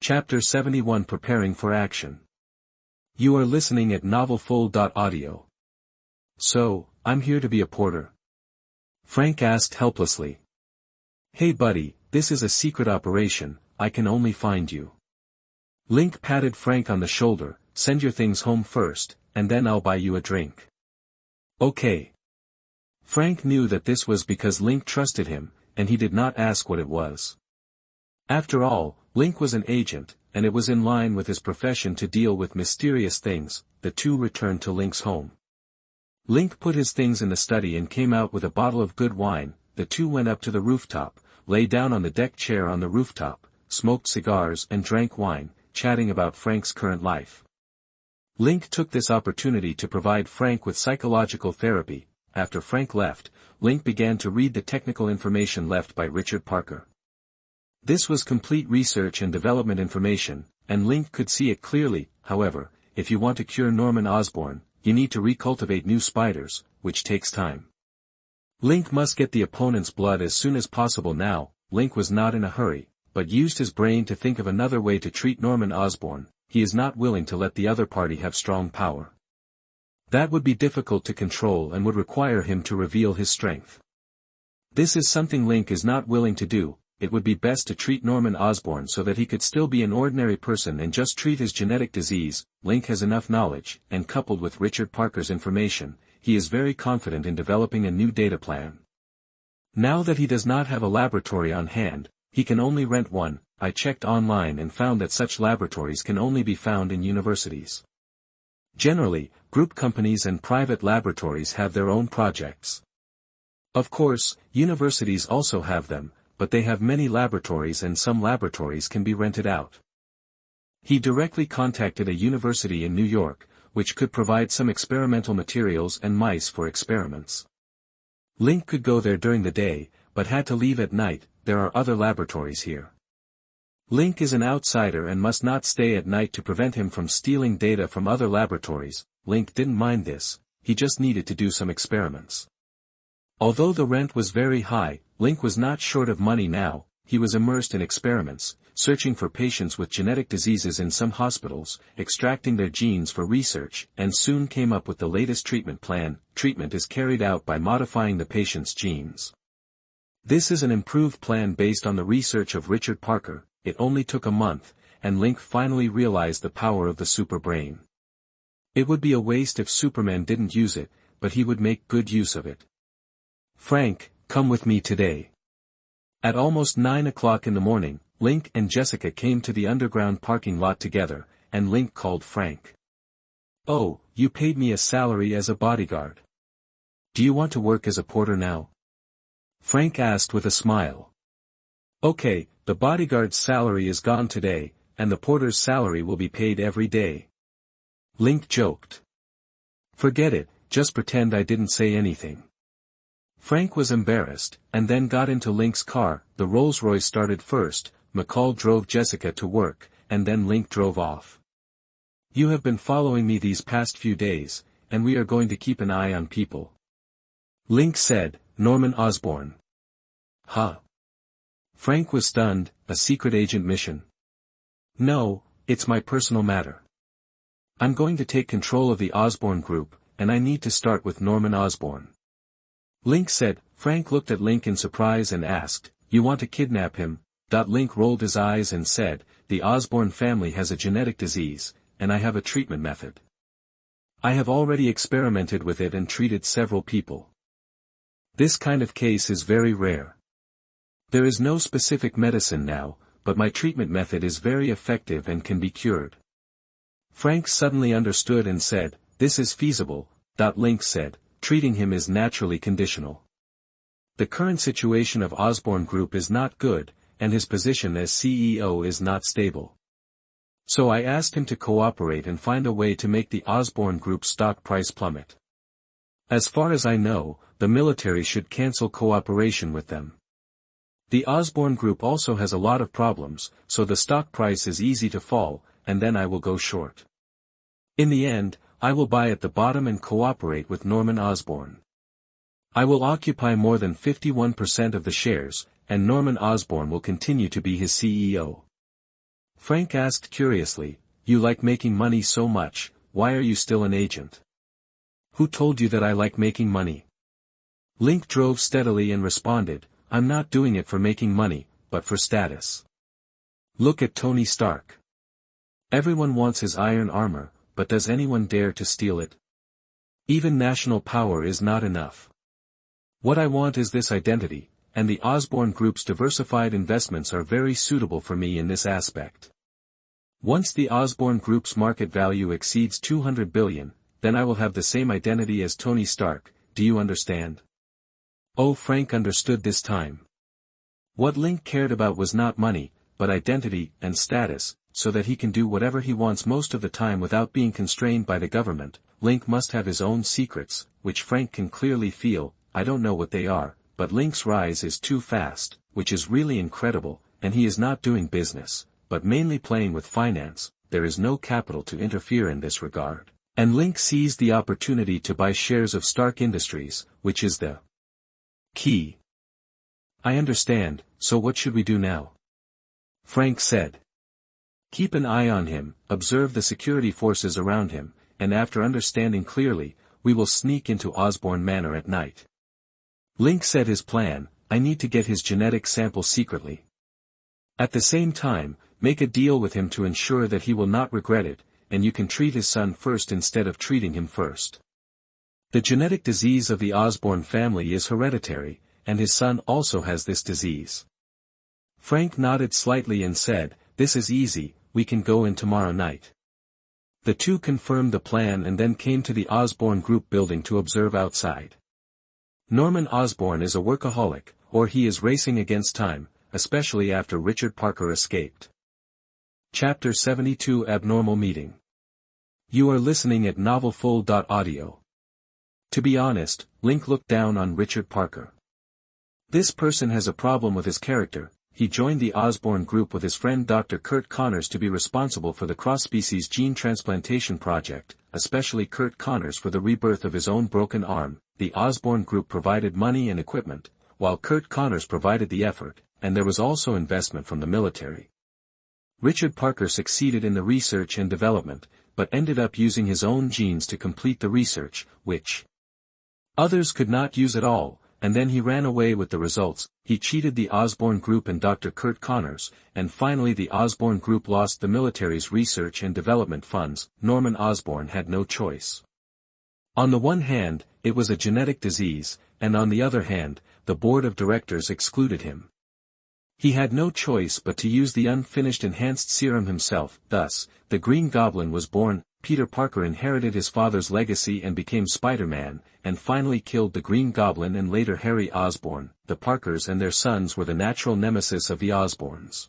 Chapter 71 Preparing for Action. You are listening at NovelsNew. So, I'm here to be a porter? Frank asked helplessly. Hey buddy, this is a secret operation, I can only find you. Link patted Frank on the shoulder, send your things home first, and then I'll buy you a drink. Okay. Frank knew that this was because Link trusted him, and he did not ask what it was. After all, Link was an agent, and it was in line with his profession to deal with mysterious things. The two returned to Link's home. Link put his things in the study and came out with a bottle of good wine. The two went up to the rooftop, lay down on the deck chair on the rooftop, smoked cigars and drank wine, chatting about Frank's current life. Link took this opportunity to provide Frank with psychological therapy. After Frank left, Link began to read the technical information left by Richard Parker. This was complete research and development information, and Link could see it clearly. However, if you want to cure Norman Osborn, you need to recultivate new spiders, which takes time. Link must get the opponent's blood as soon as possible now. Link was not in a hurry, but used his brain to think of another way to treat Norman Osborn. He is not willing to let the other party have strong power. That would be difficult to control and would require him to reveal his strength. This is something Link is not willing to do. It would be best to treat Norman Osborn so that he could still be an ordinary person and just treat his genetic disease. Link has enough knowledge, and coupled with Richard Parker's information, he is very confident in developing a new data plan. Now that he does not have a laboratory on hand, he can only rent one. I checked online and found that such laboratories can only be found in universities. Generally, group companies and private laboratories have their own projects. Of course, universities also have them, but they have many laboratories and some laboratories can be rented out. He directly contacted a university in New York, which could provide some experimental materials and mice for experiments. Link could go there during the day, but had to leave at night. There are other laboratories here. Link is an outsider and must not stay at night to prevent him from stealing data from other laboratories. Link didn't mind this, he just needed to do some experiments. Although the rent was very high, Link was not short of money now. He was immersed in experiments, searching for patients with genetic diseases in some hospitals, extracting their genes for research, and soon came up with the latest treatment plan. Treatment is carried out by modifying the patient's genes. This is an improved plan based on the research of Richard Parker. It only took a month, and Link finally realized the power of the super brain. It would be a waste if Superman didn't use it, but he would make good use of it. Frank, come with me today. At almost 9 o'clock in the morning, Link and Jessica came to the underground parking lot together, and Link called Frank. Oh, you paid me a salary as a bodyguard. Do you want to work as a porter now? Frank asked with a smile. Okay, the bodyguard's salary is gone today, and the porter's salary will be paid every day. Link joked. Forget it, just pretend I didn't say anything. Frank was embarrassed, and then got into Link's car. The Rolls-Royce started first. McCall drove Jessica to work, and then Link drove off. You have been following me these past few days, and we are going to keep an eye on people. Link said, Norman Osborn. Huh? Frank was stunned. A secret agent mission? No, it's my personal matter. I'm going to take control of the Osborn group, and I need to start with Norman Osborn. Link said. Frank looked at Link in surprise and asked, You want to kidnap him? Link rolled his eyes and said, The Osborn family has a genetic disease, and I have a treatment method. I have already experimented with it and treated several people. This kind of case is very rare. There is no specific medicine now, but my treatment method is very effective and can be cured. Frank suddenly understood and said, This is feasible. Link said, Treating him is naturally conditional. The current situation of Osborn Group is not good, and his position as CEO is not stable. So I asked him to cooperate and find a way to make the Osborn Group stock price plummet. As far as I know, the military should cancel cooperation with them. The Osborn Group also has a lot of problems, so the stock price is easy to fall, and then I will go short. In the end, I will buy at the bottom and cooperate with Norman Osborn. I will occupy more than 51% of the shares, and Norman Osborn will continue to be his CEO. Frank asked curiously, "You like making money so much, why are you still an agent?" "Who told you that I like making money?" Link drove steadily and responded, "I'm not doing it for making money, but for status. Look at Tony Stark. Everyone wants his iron armor, but does anyone dare to steal it? Even national power is not enough. What I want is this identity, and the Osborn Group's diversified investments are very suitable for me in this aspect. Once the Osborn Group's market value exceeds 200 billion, then I will have the same identity as Tony Stark, do you understand?" Oh, Frank understood this time. What Link cared about was not money, but identity and status, so that he can do whatever he wants most of the time without being constrained by the government. Link must have his own secrets, which Frank can clearly feel. I don't know what they are, but Link's rise is too fast, which is really incredible, and he is not doing business, but mainly playing with finance. There is no capital to interfere in this regard, and Link seized the opportunity to buy shares of Stark Industries, which is the key. "I understand, so what should we do now?" Frank said. "Keep an eye on him, observe the security forces around him, and after understanding clearly, we will sneak into Osborn Manor at night." Link said his plan: "I need to get his genetic sample secretly. At the same time, make a deal with him to ensure that he will not regret it, and you can treat his son first instead of treating him first. The genetic disease of the Osborn family is hereditary, and his son also has this disease." Frank nodded slightly and said, "This is easy, we can go in tomorrow night." The two confirmed the plan and then came to the Osborn Group building to observe outside. Norman Osborn is a workaholic, or he is racing against time, especially after Richard Parker escaped. Chapter 72 Abnormal Meeting. You are listening at NovelsNew. To be honest, Link looked down on Richard Parker. This person has a problem with his character. He joined the Osborn Group with his friend Dr. Kurt Connors to be responsible for the cross-species gene transplantation project, especially Kurt Connors for the rebirth of his own broken arm. The Osborn Group provided money and equipment, while Kurt Connors provided the effort, and there was also investment from the military. Richard Parker succeeded in the research and development, but ended up using his own genes to complete the research, which others could not use at all, and then he ran away with the results. He cheated the Osborn Group and Dr. Kurt Connors, and finally the Osborn Group lost the military's research and development funds. Norman Osborn had no choice. On the one hand, it was a genetic disease, and on the other hand, the board of directors excluded him. He had no choice but to use the unfinished enhanced serum himself. Thus, the Green Goblin was born. Peter Parker inherited his father's legacy and became Spider-Man, and finally killed the Green Goblin and later Harry Osborn. The Parkers and their sons were the natural nemesis of the Osborns.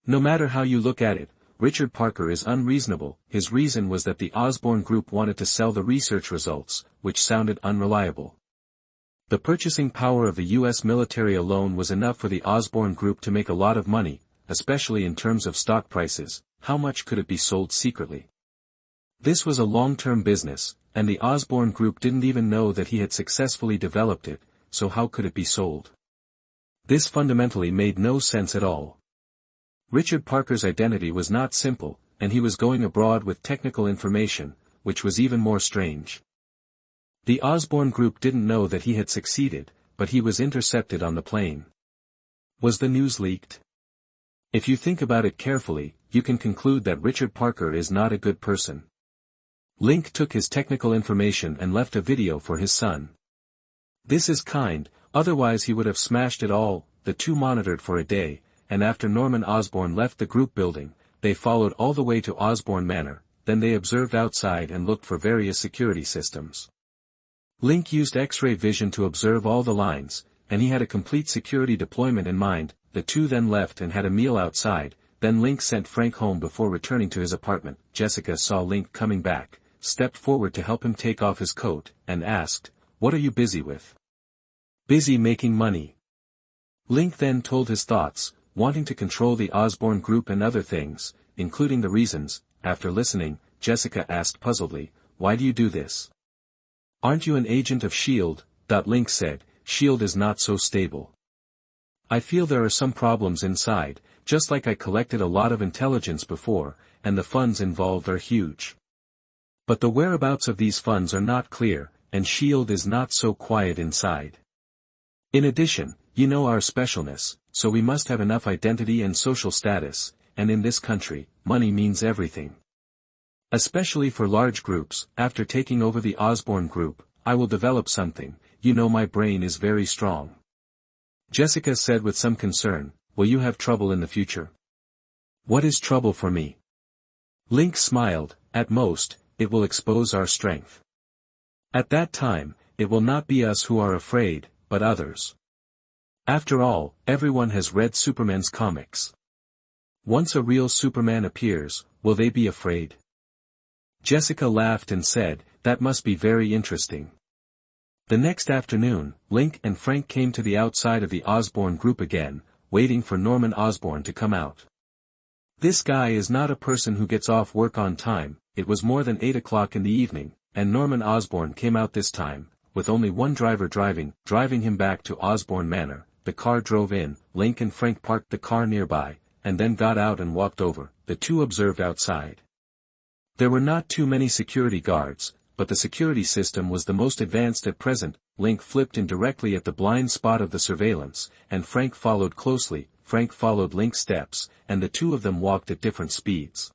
No matter how you look at it, Richard Parker is unreasonable. His reason was that the Osborn Group wanted to sell the research results, which sounded unreliable. The purchasing power of the U.S. military alone was enough for the Osborn Group to make a lot of money, especially in terms of stock prices. How much could it be sold secretly? This was a long-term business, and the Osborn Group didn't even know that he had successfully developed it, so how could it be sold? This fundamentally made no sense at all. Richard Parker's identity was not simple, and he was going abroad with technical information, which was even more strange. The Osborn Group didn't know that he had succeeded, but he was intercepted on the plane. Was the news leaked? If you think about it carefully, you can conclude that Richard Parker is not a good person. Link took his technical information and left a video for his son. This is kind, otherwise he would have smashed it all. The two monitored for a day, and after Norman Osborn left the group building, they followed all the way to Osborn Manor. Then they observed outside and looked for various security systems. Link used X-ray vision to observe all the lines, and he had a complete security deployment in mind. The two then left and had a meal outside. Then Link sent Frank home before returning to his apartment. Jessica saw Link coming back, stepped forward to help him take off his coat, and asked, "What are you busy with?" "Busy making money." Link then told his thoughts, wanting to control the Osborn Group and other things, including the reasons. After listening, Jessica asked puzzledly, "Why do you do this? Aren't you an agent of S.H.I.E.L.D.? Link said, "S.H.I.E.L.D. is not so stable. I feel there are some problems inside." just like I collected a lot of intelligence before, and the funds involved are huge. But the whereabouts of these funds are not clear, and S.H.I.E.L.D. is not so quiet inside. In addition, you know our specialness, so we must have enough identity and social status, and in this country, money means everything. Especially for large groups. After taking over the Osborn group, I will develop something. You know my brain is very strong. Jessica said with some concern, will you have trouble in the future? What is trouble for me? Link smiled, at most, it will expose our strength. At that time, it will not be us who are afraid, but others. After all, everyone has read Superman's comics. Once a real Superman appears, will they be afraid? Jessica laughed and said, that must be very interesting. The next afternoon, Link and Frank came to the outside of the Osborn group again, waiting for Norman Osborn to come out. This guy is not a person who gets off work on time. It was more than 8 o'clock in the evening, and Norman Osborn came out this time, with only one driver driving him back to Osborn Manor. The car drove in, Link and Frank parked the car nearby, and then got out and walked over. The two observed outside. There were not too many security guards, but the security system was the most advanced at present. Link flipped in directly at the blind spot of the surveillance, and Frank followed closely. Frank followed Link's steps, and the two of them walked at different speeds.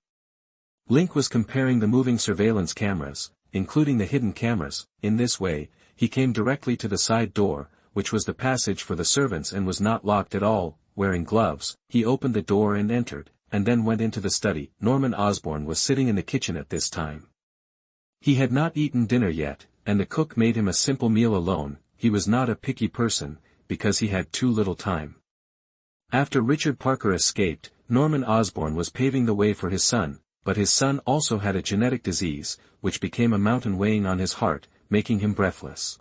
Link was comparing the moving surveillance cameras, including the hidden cameras. In this way, he came directly to the side door, which was the passage for the servants and was not locked at all. Wearing gloves, he opened the door and entered, and then went into the study. Norman Osborn was sitting in the kitchen at this time. He had not eaten dinner yet, and the cook made him a simple meal alone. He was not a picky person, because he had too little time. After Richard Parker escaped, Norman Osborn was paving the way for his son, but his son also had a genetic disease, which became a mountain weighing on his heart, making him breathless.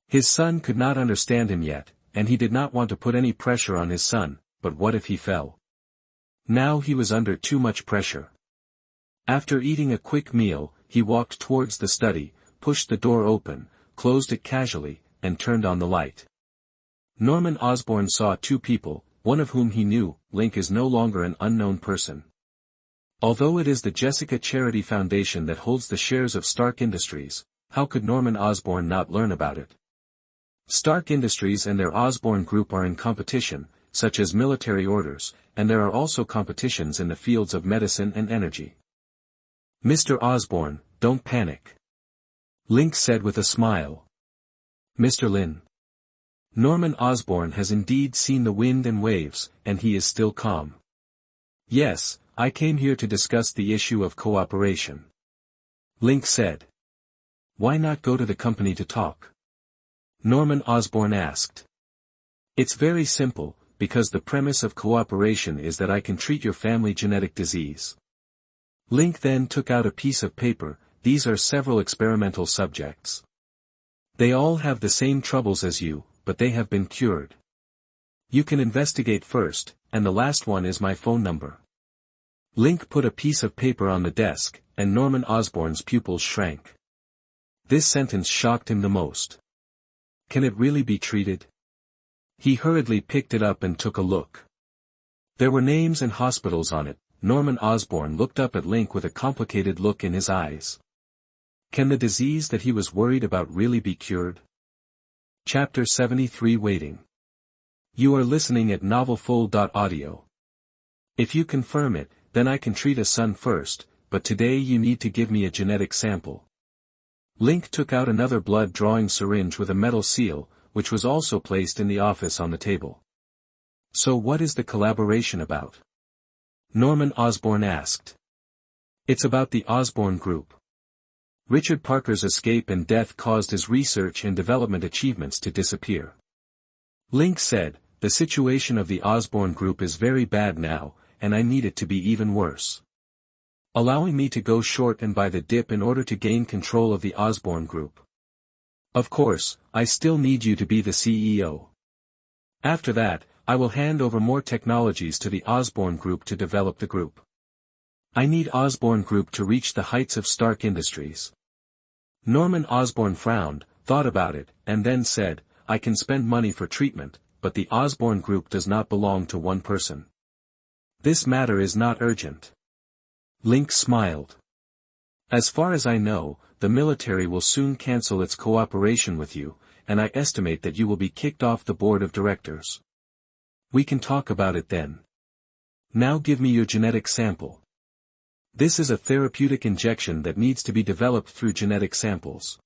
His son could not understand him yet, and he did not want to put any pressure on his son, but what if he fell? Now he was under too much pressure. After eating a quick meal, he walked towards the study, pushed the door open, closed it casually, and turned on the light. Norman Osborn saw two people, one of whom he knew. Link is no longer an unknown person. Although it is the Jessica Charity Foundation that holds the shares of Stark Industries, how could Norman Osborn not learn about it? Stark Industries and their Osborn group are in competition, such as military orders, and there are also competitions in the fields of medicine and energy. Mr. Osborn, don't panic. Link said with a smile. Mr. Lin. Norman Osborn has indeed seen the wind and waves, and he is still calm. Yes, I came here to discuss the issue of cooperation. Link said. Why not go to the company to talk? Norman Osborn asked. It's very simple, because the premise of cooperation is that I can treat your family genetic disease. Link then took out a piece of paper. These are several experimental subjects. They all have the same troubles as you, but they have been cured. You can investigate first, and the last one is my phone number. Link put a piece of paper on the desk, and Norman Osborn's pupils shrank. This sentence shocked him the most. Can it really be treated? He hurriedly picked it up and took a look. There were names and hospitals on it. Norman Osborn looked up at Link with a complicated look in his eyes. Can the disease that he was worried about really be cured? Chapter 73 Waiting. You are listening at NovelsNew. If you confirm it, then I can treat a son first, but today you need to give me a genetic sample. Link took out another blood-drawing syringe with a metal seal, which was also placed in the office on the table. So what is the collaboration about? Norman Osborn asked. It's about the Osborn Group. Richard Parker's escape and death caused his research and development achievements to disappear. Link said, the situation of the Osborn Group is very bad now, and I need it to be even worse. Allowing me to go short and buy the dip in order to gain control of the Osborn Group. Of course, I still need you to be the CEO. After that, I will hand over more technologies to the Osborn Group to develop the group. I need Osborn Group to reach the heights of Stark Industries. Norman Osborn frowned, thought about it, and then said, I can spend money for treatment, but the Osborn Group does not belong to one person. This matter is not urgent. Link smiled. As far as I know, the military will soon cancel its cooperation with you, and I estimate that you will be kicked off the board of directors. We can talk about it then. Now give me your genetic sample. This is a therapeutic injection that needs to be developed through genetic samples.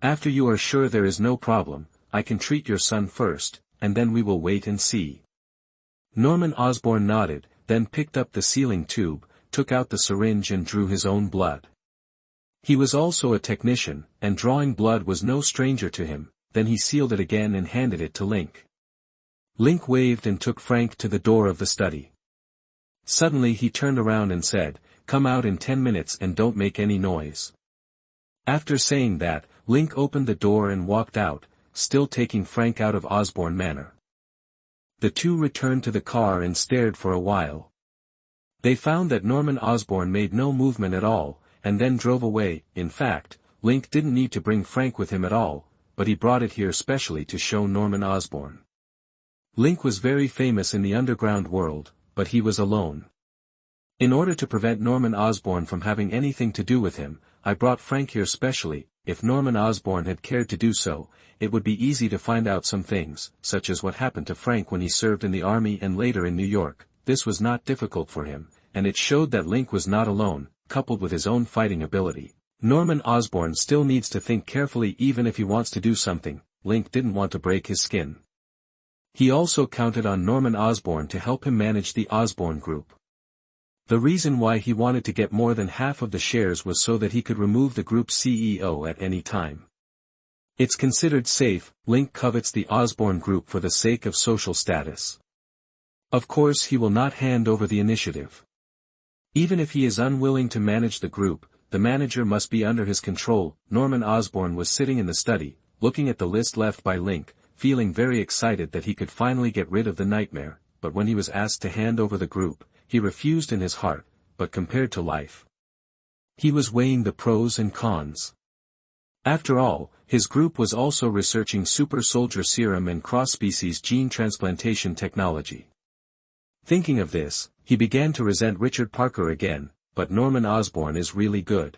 After you are sure there is no problem, I can treat your son first, and then we will wait and see. Norman Osborn nodded, then picked up the sealing tube, took out the syringe and drew his own blood. He was also a technician, and drawing blood was no stranger to him. Then he sealed it again and handed it to Link. Link waved and took Frank to the door of the study. Suddenly he turned around and said, "Come out in 10 minutes and don't make any noise." After saying that, Link opened the door and walked out, still taking Frank out of Osborn Manor. The two returned to the car and stared for a while. They found that Norman Osborn made no movement at all, and then drove away. In fact, Link didn't need to bring Frank with him at all, but he brought it here specially to show Norman Osborn. Link was very famous in the underground world, but he was alone. In order to prevent Norman Osborn from having anything to do with him, I brought Frank here specially. If Norman Osborn had cared to do so, it would be easy to find out some things, such as what happened to Frank when he served in the army and later in New York. This was not difficult for him, and it showed that Link was not alone. Coupled with his own fighting ability, Norman Osborn still needs to think carefully even if he wants to do something. Link didn't want to break his skin. He also counted on Norman Osborn to help him manage the Osborn Group. The reason why he wanted to get more than half of the shares was so that he could remove the group's CEO at any time. It's considered safe. Link covets the Osborn Group for the sake of social status. Of course he will not hand over the initiative. Even if he is unwilling to manage the group, the manager must be under his control. Norman Osborn was sitting in the study, looking at the list left by Link, feeling very excited that he could finally get rid of the nightmare, but when he was asked to hand over the group, he refused in his heart, but compared to life. He was weighing the pros and cons. After all, his group was also researching super soldier serum and cross-species gene transplantation technology. Thinking of this, he began to resent Richard Parker again, but Norman Osborn is really good.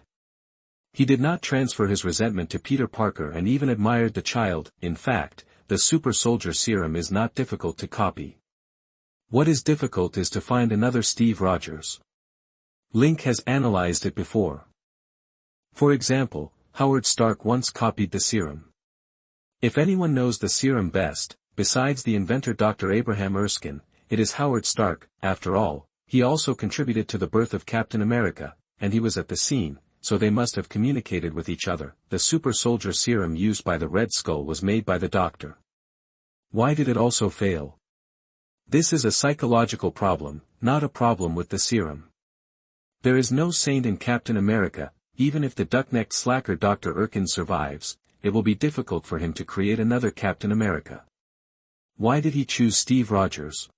He did not transfer his resentment to Peter Parker and even admired the child. In fact, the super soldier serum is not difficult to copy. What is difficult is to find another Steve Rogers. Link has analyzed it before. For example, Howard Stark once copied the serum. If anyone knows the serum best, besides the inventor Dr. Abraham Erskine, it is Howard Stark. After all, he also contributed to the birth of Captain America, and he was at the scene, so they must have communicated with each other. The super soldier serum used by the Red Skull was made by the Doctor. Why did it also fail? This is a psychological problem, not a problem with the serum. There is no saint in Captain America. Even if the duck-necked slacker Dr. Erskine survives, it will be difficult for him to create another Captain America. Why did he choose Steve Rogers?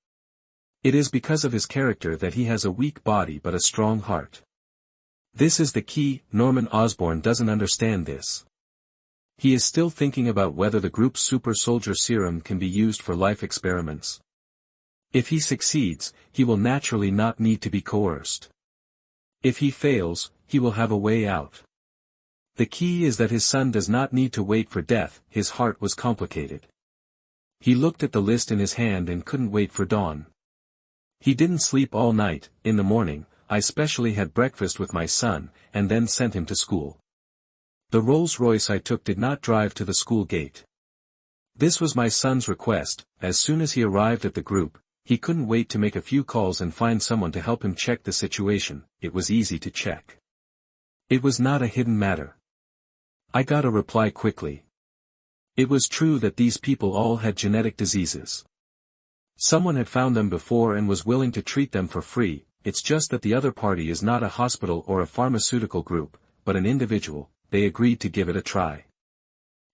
It is because of his character that he has a weak body but a strong heart. This is the key. Norman Osborn doesn't understand this. He is still thinking about whether the group's super soldier serum can be used for life experiments. If he succeeds, he will naturally not need to be coerced. If he fails, he will have a way out. The key is that his son does not need to wait for death. His heart was complicated. He looked at the list in his hand and couldn't wait for dawn. He didn't sleep all night. In the morning, I specially had breakfast with my son, and then sent him to school. The Rolls-Royce I took did not drive to the school gate. This was my son's request. As soon as he arrived at the group, he couldn't wait to make a few calls and find someone to help him check the situation. It was easy to check. It was not a hidden matter. I got a reply quickly. It was true that these people all had genetic diseases. Someone had found them before and was willing to treat them for free. It's just that the other party is not a hospital or a pharmaceutical group, but an individual. They agreed to give it a try.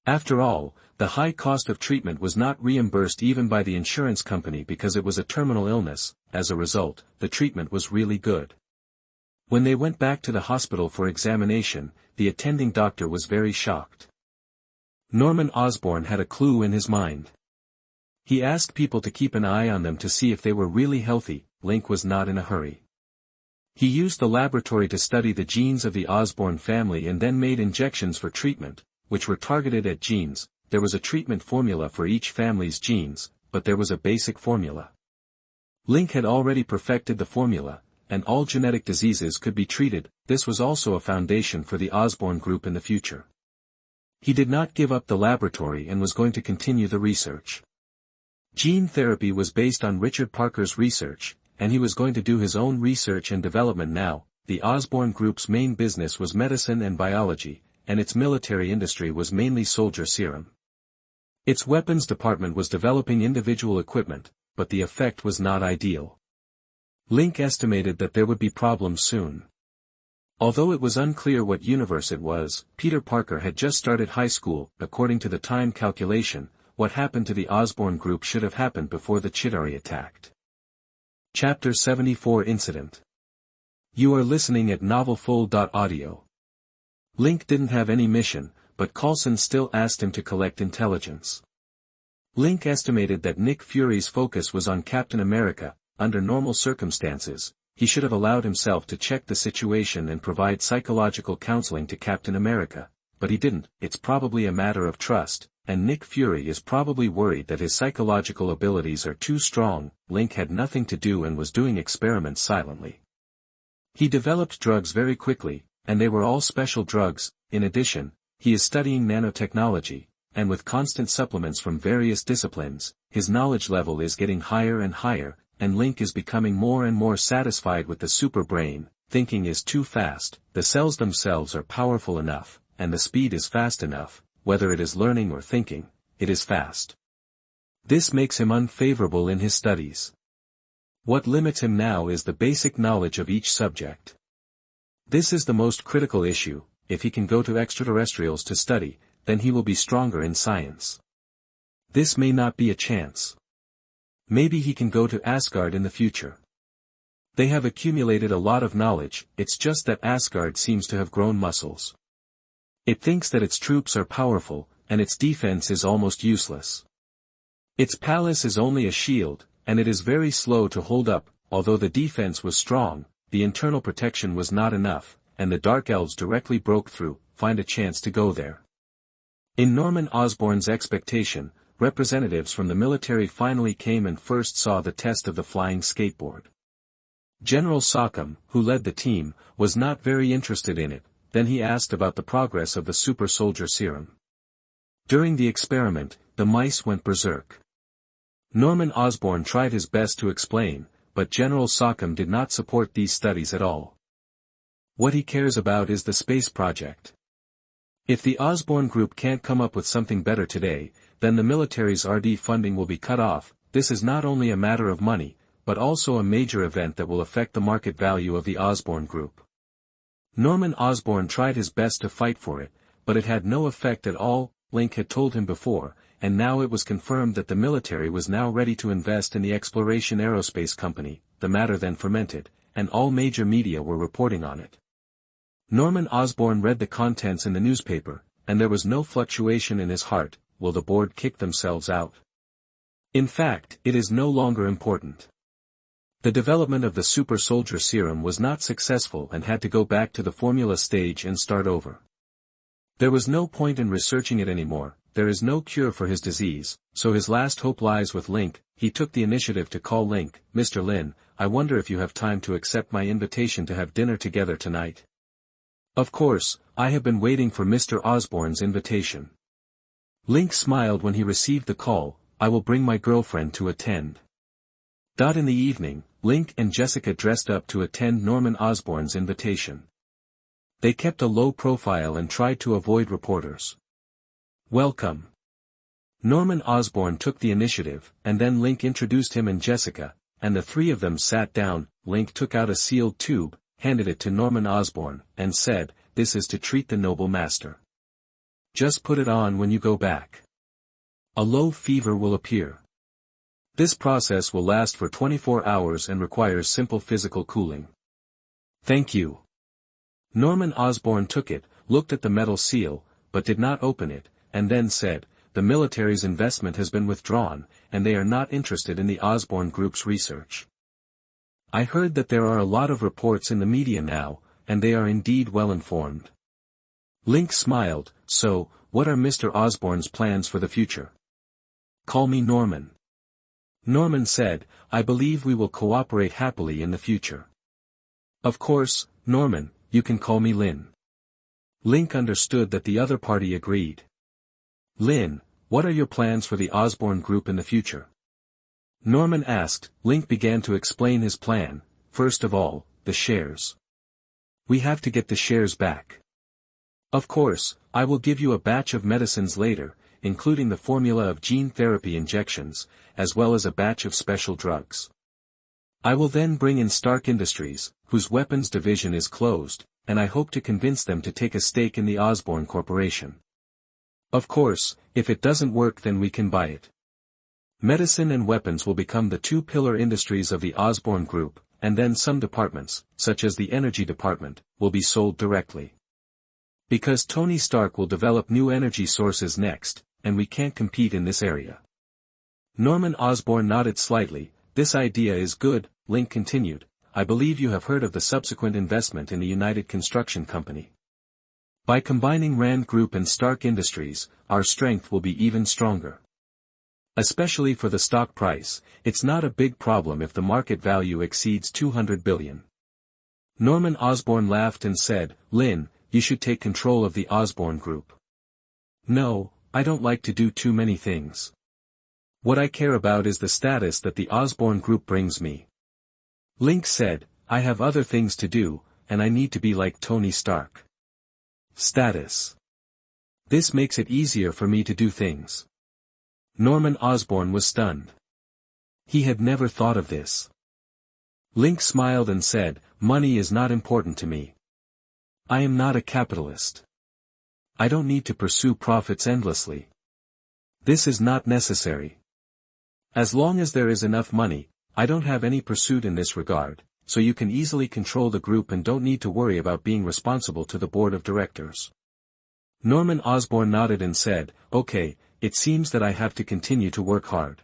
After all, the high cost of treatment was not reimbursed even by the insurance company because it was a terminal illness. As a result, the treatment was really good. When they went back to the hospital for examination, the attending doctor was very shocked. Norman Osborn had a clue in his mind. He asked people to keep an eye on them to see if they were really healthy. Link was not in a hurry. He used the laboratory to study the genes of the Osborn family and then made injections for treatment, which were targeted at genes. There was a treatment formula for each family's genes, but there was a basic formula. Link had already perfected the formula, and all genetic diseases could be treated. This was also a foundation for the Osborn group in the future. He did not give up the laboratory and was going to continue the research. Gene therapy was based on Richard Parker's research, and he was going to do his own research and development now. The Osborn group's main business was medicine and biology, and its military industry was mainly soldier serum. Its weapons department was developing individual equipment, but the effect was not ideal. Link estimated that there would be problems soon. Although it was unclear what universe it was, Peter Parker had just started high school. According to the time calculation, what happened to the Osborn group should have happened before the Chitauri attacked. Chapter 74 Incident. You are listening at NovelsNew. Link didn't have any mission, but Coulson still asked him to collect intelligence. Link estimated that Nick Fury's focus was on Captain America. Under normal circumstances, he should have allowed himself to check the situation and provide psychological counseling to Captain America, but he didn't. It's probably a matter of trust, and Nick Fury is probably worried that his psychological abilities are too strong. Link had nothing to do and was doing experiments silently. He developed drugs very quickly, and they were all special drugs. In addition, he is studying nanotechnology, and with constant supplements from various disciplines, his knowledge level is getting higher and higher, and Link is becoming more and more satisfied with the super brain. Thinking is too fast, the cells themselves are powerful enough, and the speed is fast enough. Whether it is learning or thinking, it is fast. This makes him unfavorable in his studies. What limits him now is the basic knowledge of each subject. This is the most critical issue. If he can go to extraterrestrials to study, then he will be stronger in science. This may not be a chance. Maybe he can go to Asgard in the future. They have accumulated a lot of knowledge. It's just that Asgard seems to have grown muscles. It thinks that its troops are powerful, and its defense is almost useless. Its palace is only a shield, and it is very slow to hold up. Although the defense was strong, the internal protection was not enough, and the Dark Elves directly broke through. Find a chance to go there. In Norman Osborn's expectation, representatives from the military finally came and first saw the test of the flying skateboard. General Sockham, who led the team, was not very interested in it. Then he asked about the progress of the super soldier serum. During the experiment, the mice went berserk. Norman Osborn tried his best to explain, but General Sockham did not support these studies at all. What he cares about is the space project. If the Osborn group can't come up with something better today, then the military's RD funding will be cut off. This is not only a matter of money, but also a major event that will affect the market value of the Osborn group. Norman Osborn tried his best to fight for it, but it had no effect at all. Link had told him before, and now it was confirmed that the military was now ready to invest in the Exploration Aerospace Company. The matter then fermented, and all major media were reporting on it. Norman Osborn read the contents in the newspaper, and there was no fluctuation in his heart. Will the board kick themselves out? In fact, it is no longer important. The development of the super soldier serum was not successful and had to go back to the formula stage and start over. There was no point in researching it anymore. There is no cure for his disease, so his last hope lies with Link. He took the initiative to call Link. Mr. Lin, I wonder if you have time to accept my invitation to have dinner together tonight. Of course, I have been waiting for Mr. Osborn's invitation. Link smiled when he received the call. I will bring my girlfriend to attend. In the evening, Link and Jessica dressed up to attend Norman Osborn's invitation. They kept a low profile and tried to avoid reporters. Welcome. Norman Osborn took the initiative, and then Link introduced him and Jessica, and the three of them sat down. Link took out a sealed tube, handed it to Norman Osborn, and said, "This is to treat the noble master. Just put it on when you go back. A low fever will appear. This process will last for 24 hours and requires simple physical cooling." "Thank you." Norman Osborn took it, looked at the metal seal, but did not open it, and then said, "The military's investment has been withdrawn, and they are not interested in the Osborn Group's research." I heard that there are a lot of reports in the media now, and they are indeed well informed. Link smiled. So, what are Mr. Osborn's plans for the future? Call me Norman. Norman said, I believe we will cooperate happily in the future. Of course, Norman, you can call me Lin. Link understood that the other party agreed. Lin, what are your plans for the Osborn group in the future? Norman asked. Link began to explain his plan. First of all, the shares. We have to get the shares back. Of course, I will give you a batch of medicines later, including the formula of gene therapy injections, as well as a batch of special drugs. I will then bring in Stark Industries, whose weapons division is closed, and I hope to convince them to take a stake in the Osborn Corporation. Of course, if it doesn't work then we can buy it. Medicine and weapons will become the two pillar industries of the Osborn Group, and then some departments, such as the Energy Department, will be sold directly. Because Tony Stark will develop new energy sources next, and we can't compete in this area. Norman Osborn nodded slightly. This idea is good, Link continued. I believe you have heard of the subsequent investment in the United Construction Company. By combining Rand Group and Stark Industries, our strength will be even stronger. Especially for the stock price, it's not a big problem if the market value exceeds 200 billion. Norman Osborn laughed and said, Lin, you should take control of the Osborn Group. No, I don't like to do too many things. What I care about is the status that the Osborn Group brings me. Link said, I have other things to do, and I need to be like Tony Stark. Status. This makes it easier for me to do things. Norman Osborn was stunned. He had never thought of this. Link smiled and said, money is not important to me. I am not a capitalist. I don't need to pursue profits endlessly. This is not necessary. As long as there is enough money, I don't have any pursuit in this regard, so you can easily control the group and don't need to worry about being responsible to the board of directors. Norman Osborn nodded and said, okay, it seems that I have to continue to work hard.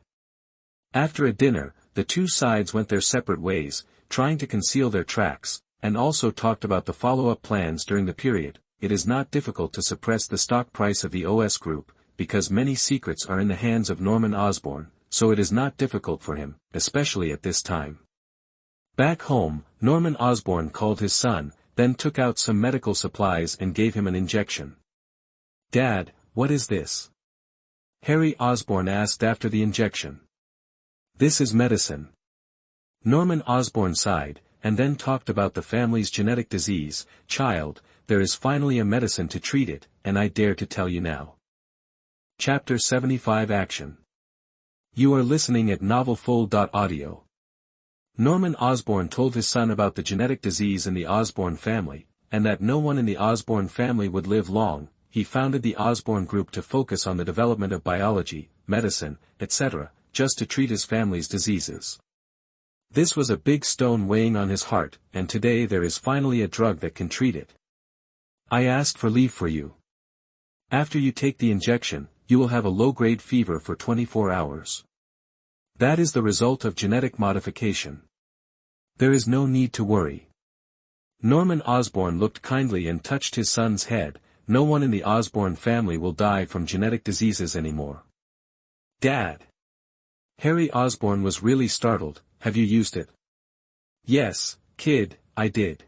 After a dinner, the two sides went their separate ways, trying to conceal their tracks, and also talked about the follow-up plans during the period. It is not difficult to suppress the stock price of the OS group, because many secrets are in the hands of Norman Osborn, so it is not difficult for him, especially at this time. Back home, Norman Osborn called his son, then took out some medical supplies and gave him an injection. Dad, what is this? Harry Osborn asked after the injection. This is medicine. Norman Osborn sighed, and then talked about the family's genetic disease. Child, there is finally a medicine to treat it, and I dare to tell you now. Chapter 75 Action. You are listening at NovelsNew. Norman Osborn told his son about the genetic disease in the Osborn family, and that no one in the Osborn family would live long. He founded the Osborn Group to focus on the development of biology, medicine, etc., just to treat his family's diseases. This was a big stone weighing on his heart, and today there is finally a drug that can treat it. I asked for leave for you. After you take the injection, you will have a low-grade fever for 24 hours. That is the result of genetic modification. There is no need to worry. Norman Osborn looked kindly and touched his son's head. No one in the Osborn family will die from genetic diseases anymore. Dad! Harry Osborn was really startled. Have you used it? Yes, kid, I did.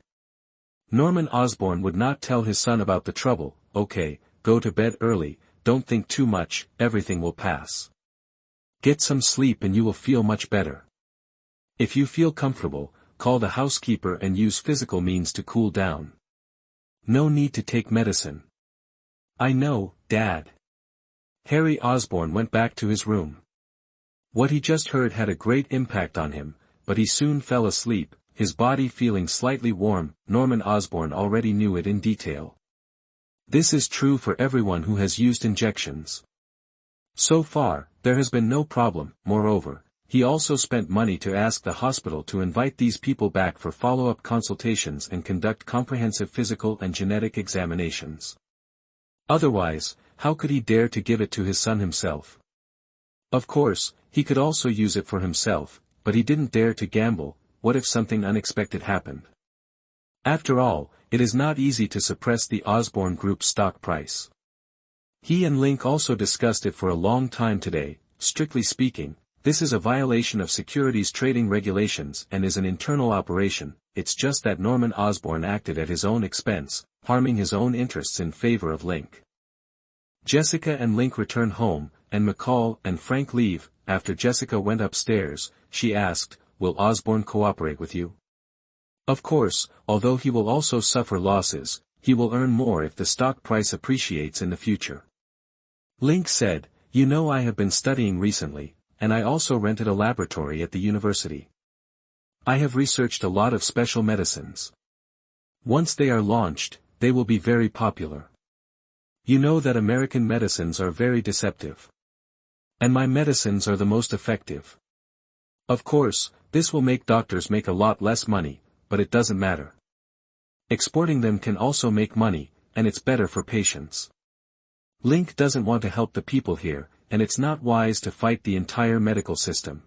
Norman Osborn would not tell his son about the trouble. Okay, go to bed early, don't think too much, everything will pass. Get some sleep and you will feel much better. If you feel comfortable, call the housekeeper and use physical means to cool down. No need to take medicine. I know, Dad. Harry Osborn went back to his room. What he just heard had a great impact on him, but he soon fell asleep, his body feeling slightly warm. Norman Osborn already knew it in detail. This is true for everyone who has used injections. So far, there has been no problem. Moreover, he also spent money to ask the hospital to invite these people back for follow-up consultations and conduct comprehensive physical and genetic examinations. Otherwise, how could he dare to give it to his son himself? Of course, he could also use it for himself, but he didn't dare to gamble. what if something unexpected happened? After all, it is not easy to suppress the Osborne Group's stock price. He and Link also discussed it for a long time today. Strictly speaking, this is a violation of securities trading regulations and is an internal operation. It's just that Norman Osborn acted at his own expense, harming his own interests in favor of Link. Jessica and Link return home, and McCall and Frank leave. After Jessica went upstairs, she asked, "Will Osborn cooperate with you?" Of course, although he will also suffer losses, he will earn more if the stock price appreciates in the future. Link said, "You know, I have been studying recently, and I also rented a laboratory at the university. I have researched a lot of special medicines. Once they are launched, they will be very popular. You know that American medicines are very deceptive. And my medicines are the most effective. Of course, this will make doctors make a lot less money, but it doesn't matter. Exporting them can also make money, and it's better for patients. Link doesn't want to help the people here, and it's not wise to fight the entire medical system.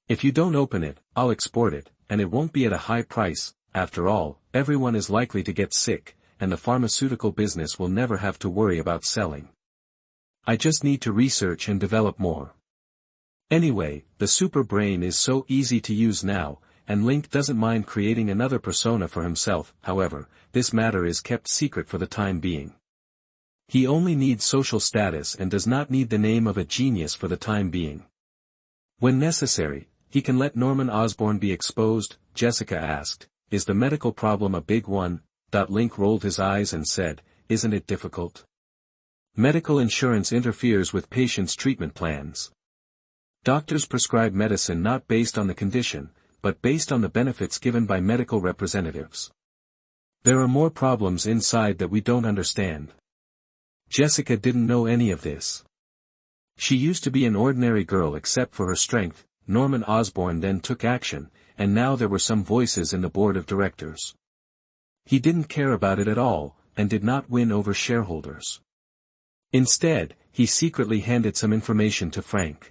If you don't open it, I'll export it, and it won't be at a high price. After all, everyone is likely to get sick, and the pharmaceutical business will never have to worry about selling. I just need to research and develop more. Anyway, the super brain is so easy to use now, and Link doesn't mind creating another persona for himself. However, this matter is kept secret for the time being. He only needs social status and does not need the name of a genius for the time being. When necessary, he can let Norman Osborn be exposed. Jessica asked, "Is the medical problem a big one?" Link rolled his eyes and said, "Isn't it difficult? Medical insurance interferes with patients' treatment plans. Doctors prescribe medicine not based on the condition, but based on the benefits given by medical representatives. There are more problems inside that we don't understand." Jessica didn't know any of this. She used to be an ordinary girl except for her strength. Norman Osborn then took action, and now there were some voices in the board of directors. He didn't care about it at all, and did not win over shareholders. Instead, he secretly handed some information to Frank.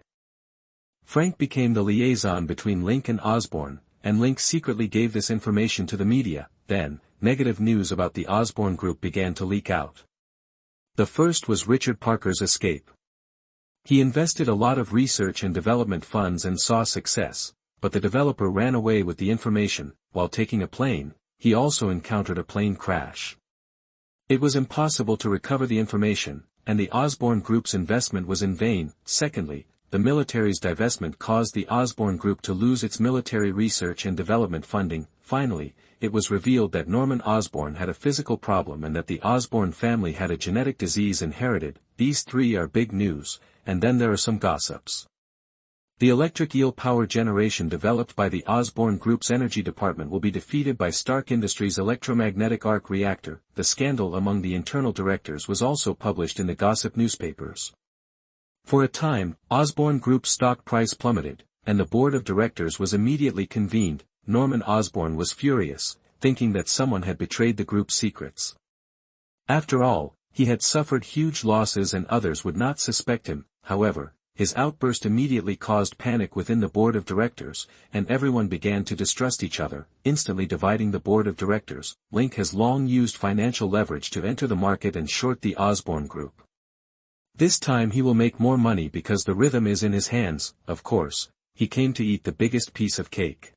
Frank became the liaison between Link and Osborn, and Link secretly gave this information to the media. Then, negative news about the Osborn Group began to leak out. The first was Richard Parker's escape. He invested a lot of research and development funds and saw success, but the developer ran away with the information. While taking a plane, he also encountered a plane crash. It was impossible to recover the information, and the Osborn Group's investment was in vain. Secondly, the military's divestment caused the Osborn Group to lose its military research and development funding. Finally, it was revealed that Norman Osborn had a physical problem and that the Osborn family had a genetic disease inherited. These three are big news, and then there are some gossips. The electric eel power generation developed by the Osborn Group's energy department will be defeated by Stark Industries' electromagnetic arc reactor. The scandal among the internal directors was also published in the gossip newspapers. For a time, Osborn Group's stock price plummeted, and the board of directors was immediately convened. Norman Osborn was furious, thinking that someone had betrayed the group's secrets. After all, he had suffered huge losses and others would not suspect him. However, his outburst immediately caused panic within the board of directors, and everyone began to distrust each other, instantly dividing the board of directors. Link has long used financial leverage to enter the market and short the Osborn Group. This time he will make more money because the rhythm is in his hands. Of course, he came to eat the biggest piece of cake.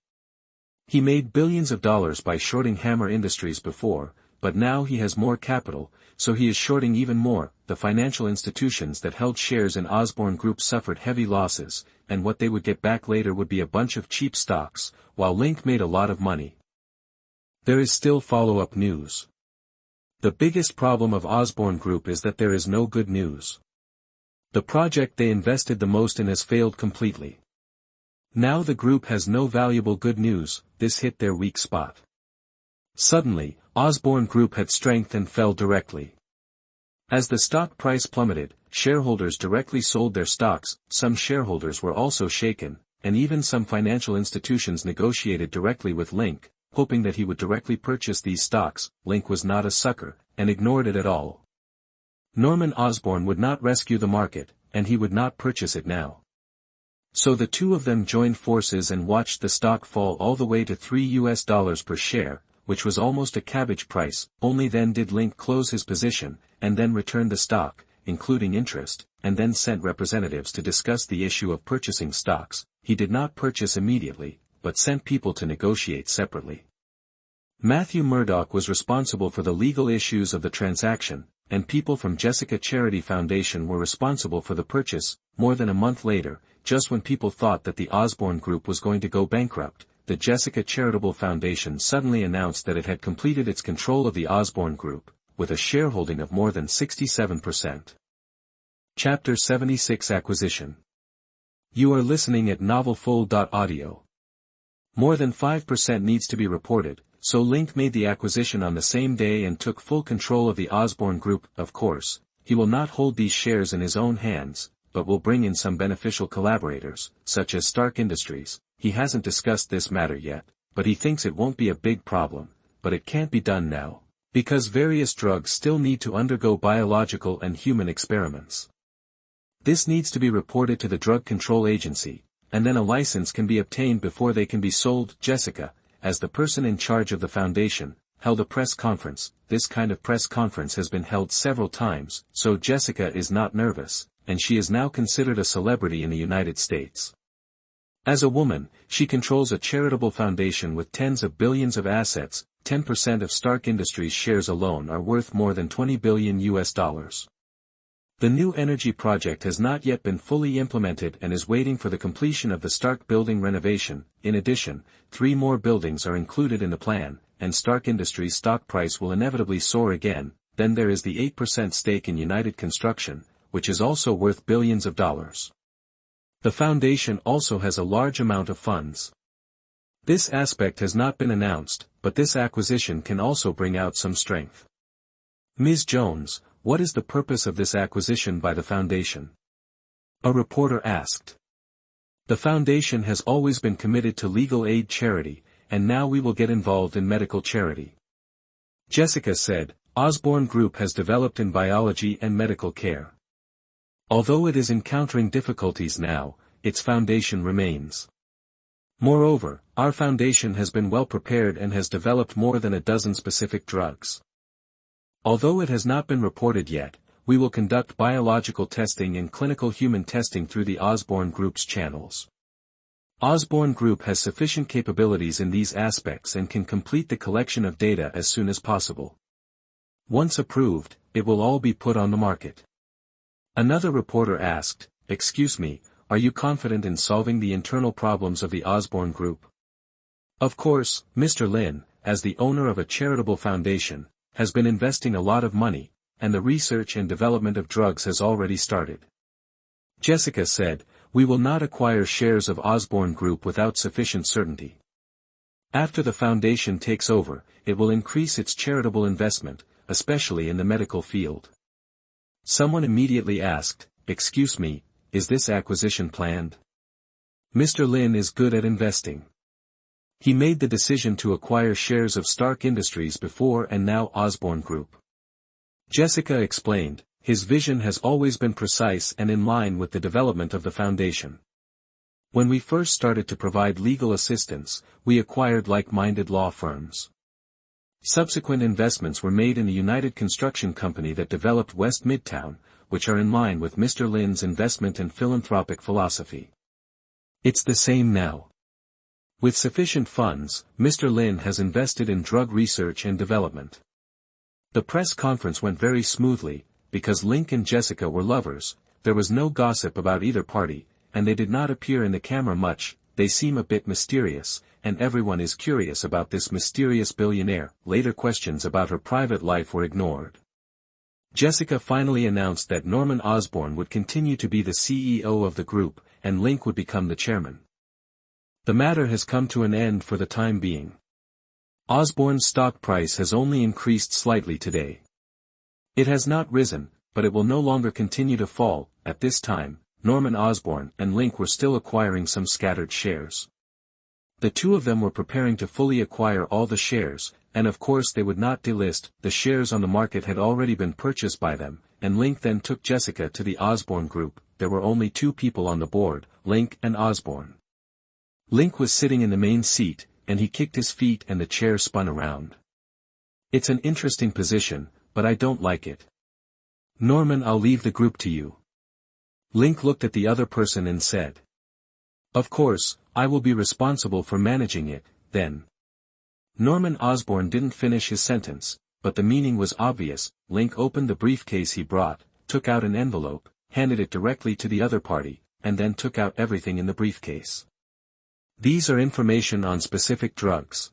He made billions of dollars by shorting Hammer Industries before, but now he has more capital, so he is shorting even more. The financial institutions that held shares in Osborn Group suffered heavy losses, and what they would get back later would be a bunch of cheap stocks, while Link made a lot of money. There is still follow-up news. The biggest problem of Osborn Group is that there is no good news. The project they invested the most in has failed completely. Now the group has no valuable good news. This hit their weak spot. Suddenly, Osborn Group had strength and fell directly. As the stock price plummeted, shareholders directly sold their stocks. Some shareholders were also shaken, and even some financial institutions negotiated directly with Link, hoping that he would directly purchase these stocks. Link was not a sucker, and ignored it at all. Norman Osborn would not rescue the market, and he would not purchase it now. So the two of them joined forces and watched the stock fall all the way to $3 per share, which was almost a cabbage price. Only then did Link close his position, and then return the stock, including interest, and then sent representatives to discuss the issue of purchasing stocks. He did not purchase immediately, but sent people to negotiate separately. Matthew Murdoch was responsible for the legal issues of the transaction, and people from Jessica Charity Foundation were responsible for the purchase. More than a month later, just when people thought that the Osborne Group was going to go bankrupt, the Jessica Charitable Foundation suddenly announced that it had completed its control of the Osborne Group, with a shareholding of more than 67%. Chapter 76 Acquisition. You are listening at NovelsNew. More than 5% needs to be reported, so Link made the acquisition on the same day and took full control of the Osborne Group. Of course, he will not hold these shares in his own hands, but will bring in some beneficial collaborators, such as Stark Industries. He hasn't discussed this matter yet, but he thinks it won't be a big problem, but it can't be done now, because various drugs still need to undergo biological and human experiments. This needs to be reported to the Drug Control Agency, and then a license can be obtained before they can be sold. Jessica, as the person in charge of the foundation, held a press conference. This kind of press conference has been held several times, so Jessica is not nervous, and she is now considered a celebrity in the United States. As a woman, she controls a charitable foundation with tens of billions of assets. 10% of Stark Industries shares alone are worth more than $20 billion. The new energy project has not yet been fully implemented and is waiting for the completion of the Stark building renovation. In addition, 3 more buildings are included in the plan, and Stark Industries' stock price will inevitably soar again. Then there is the 8% stake in United Construction, which is also worth billions of dollars. The foundation also has a large amount of funds. This aspect has not been announced, but this acquisition can also bring out some strength. Ms. Jones, what is the purpose of this acquisition by the foundation? A reporter asked. The foundation has always been committed to legal aid charity, and now we will get involved in medical charity. Jessica said, Osborne Group has developed in biology and medical care. Although it is encountering difficulties now, its foundation remains. Moreover, our foundation has been well prepared and has developed more than a dozen specific drugs. Although it has not been reported yet, we will conduct biological testing and clinical human testing through the Osborne Group's channels. Osborne Group has sufficient capabilities in these aspects and can complete the collection of data as soon as possible. Once approved, it will all be put on the market. Another reporter asked, Excuse me, are you confident in solving the internal problems of the Osborne Group? Of course, Mr. Lin, as the owner of a charitable foundation, has been investing a lot of money, and the research and development of drugs has already started. Jessica said, We will not acquire shares of Osborne Group without sufficient certainty. After the foundation takes over, it will increase its charitable investment, especially in the medical field. Someone immediately asked, Excuse me, is this acquisition planned? Mr. Lin is good at investing. He made the decision to acquire shares of Stark Industries before and now Osborne Group. Jessica explained, his vision has always been precise and in line with the development of the foundation. When we first started to provide legal assistance, we acquired like-minded law firms. Subsequent investments were made in the United Construction Company that developed West Midtown, which are in line with Mr. Lin's investment and philanthropic philosophy. It's the same now. With sufficient funds, Mr. Lin has invested in drug research and development. The press conference went very smoothly, because Link and Jessica were lovers. There was no gossip about either party, and they did not appear in the camera much. They seem a bit mysterious, and everyone is curious about this mysterious billionaire. Later questions about her private life were ignored. Jessica finally announced that Norman Osborn would continue to be the CEO of the group, and Link would become the chairman. The matter has come to an end for the time being. Osborne's stock price has only increased slightly today. It has not risen, but it will no longer continue to fall. At this time, Norman Osborn and Link were still acquiring some scattered shares. The two of them were preparing to fully acquire all the shares, and of course they would not delist. The shares on the market had already been purchased by them, and Link then took Jessica to the Osborne Group. there were only two people on the board, Link and Osborn. Link was sitting in the main seat, and he kicked his feet and the chair spun around. It's an interesting position, but I don't like it. Norman, I'll leave the group to you. Link looked at the other person and said. Of course, I will be responsible for managing it, then. Norman Osborn didn't finish his sentence, but the meaning was obvious. Link opened the briefcase he brought, took out an envelope, handed it directly to the other party, and then took out everything in the briefcase. These are information on specific drugs.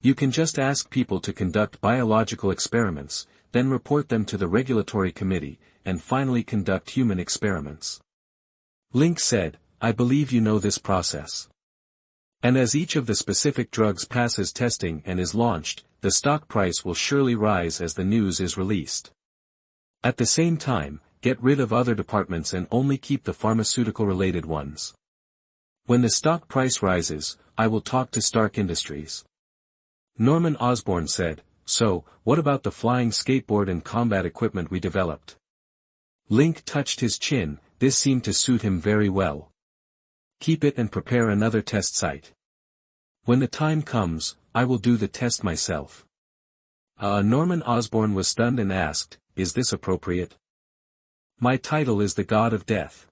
You can just ask people to conduct biological experiments, then report them to the regulatory committee, and finally conduct human experiments. Link said, I believe you know this process. And as each of the specific drugs passes testing and is launched, the stock price will surely rise as the news is released. At the same time, get rid of other departments and only keep the pharmaceutical-related ones. When the stock price rises, I will talk to Stark Industries. Norman Osborn said, so, what about the flying skateboard and combat equipment we developed? Link touched his chin, this seemed to suit him very well. Keep it and prepare another test site. When the time comes, I will do the test myself. Norman Osborn was stunned and asked, is this appropriate? My title is the God of Death.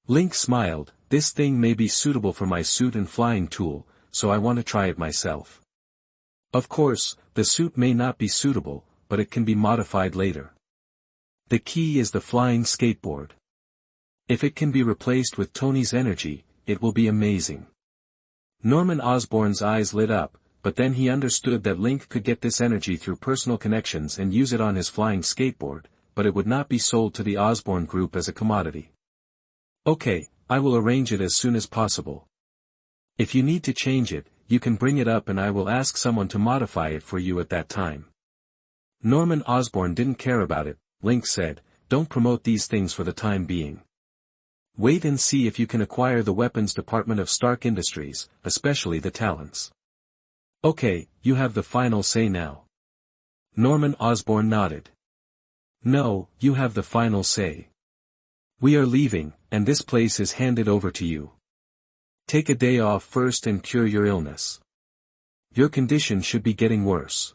Link smiled, this thing may be suitable for my suit and flying tool, so I want to try it myself. Of course, the suit may not be suitable, but it can be modified later. The key is the flying skateboard. If it can be replaced with Tony's energy, it will be amazing. Norman Osborn's eyes lit up, but then he understood that Link could get this energy through personal connections and use it on his flying skateboard, but it would not be sold to the Osborn group as a commodity. Okay, I will arrange it as soon as possible. If you need to change it, you can bring it up and I will ask someone to modify it for you at that time. Norman Osborn didn't care about it. Link said, don't promote these things for the time being. Wait and see if you can acquire the weapons department of Stark Industries, especially the talents. Okay, you have the final say now. Norman Osborn nodded. No, you have the final say. We are leaving, and this place is handed over to you. Take a day off first and cure your illness. Your condition should be getting worse.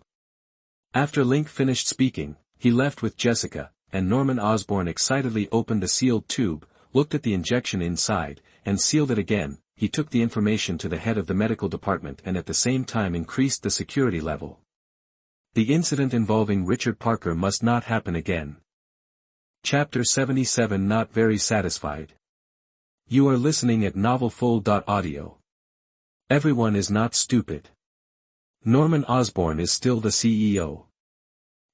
After Link finished speaking, he left with Jessica, and Norman Osborn excitedly opened the sealed tube, looked at the injection inside, and sealed it again. He took the information to the head of the medical department and at the same time increased the security level. The incident involving Richard Parker must not happen again. Chapter 77. Not very satisfied. You are listening at NovelsNew. Everyone is not stupid. Norman Osborn is still the CEO.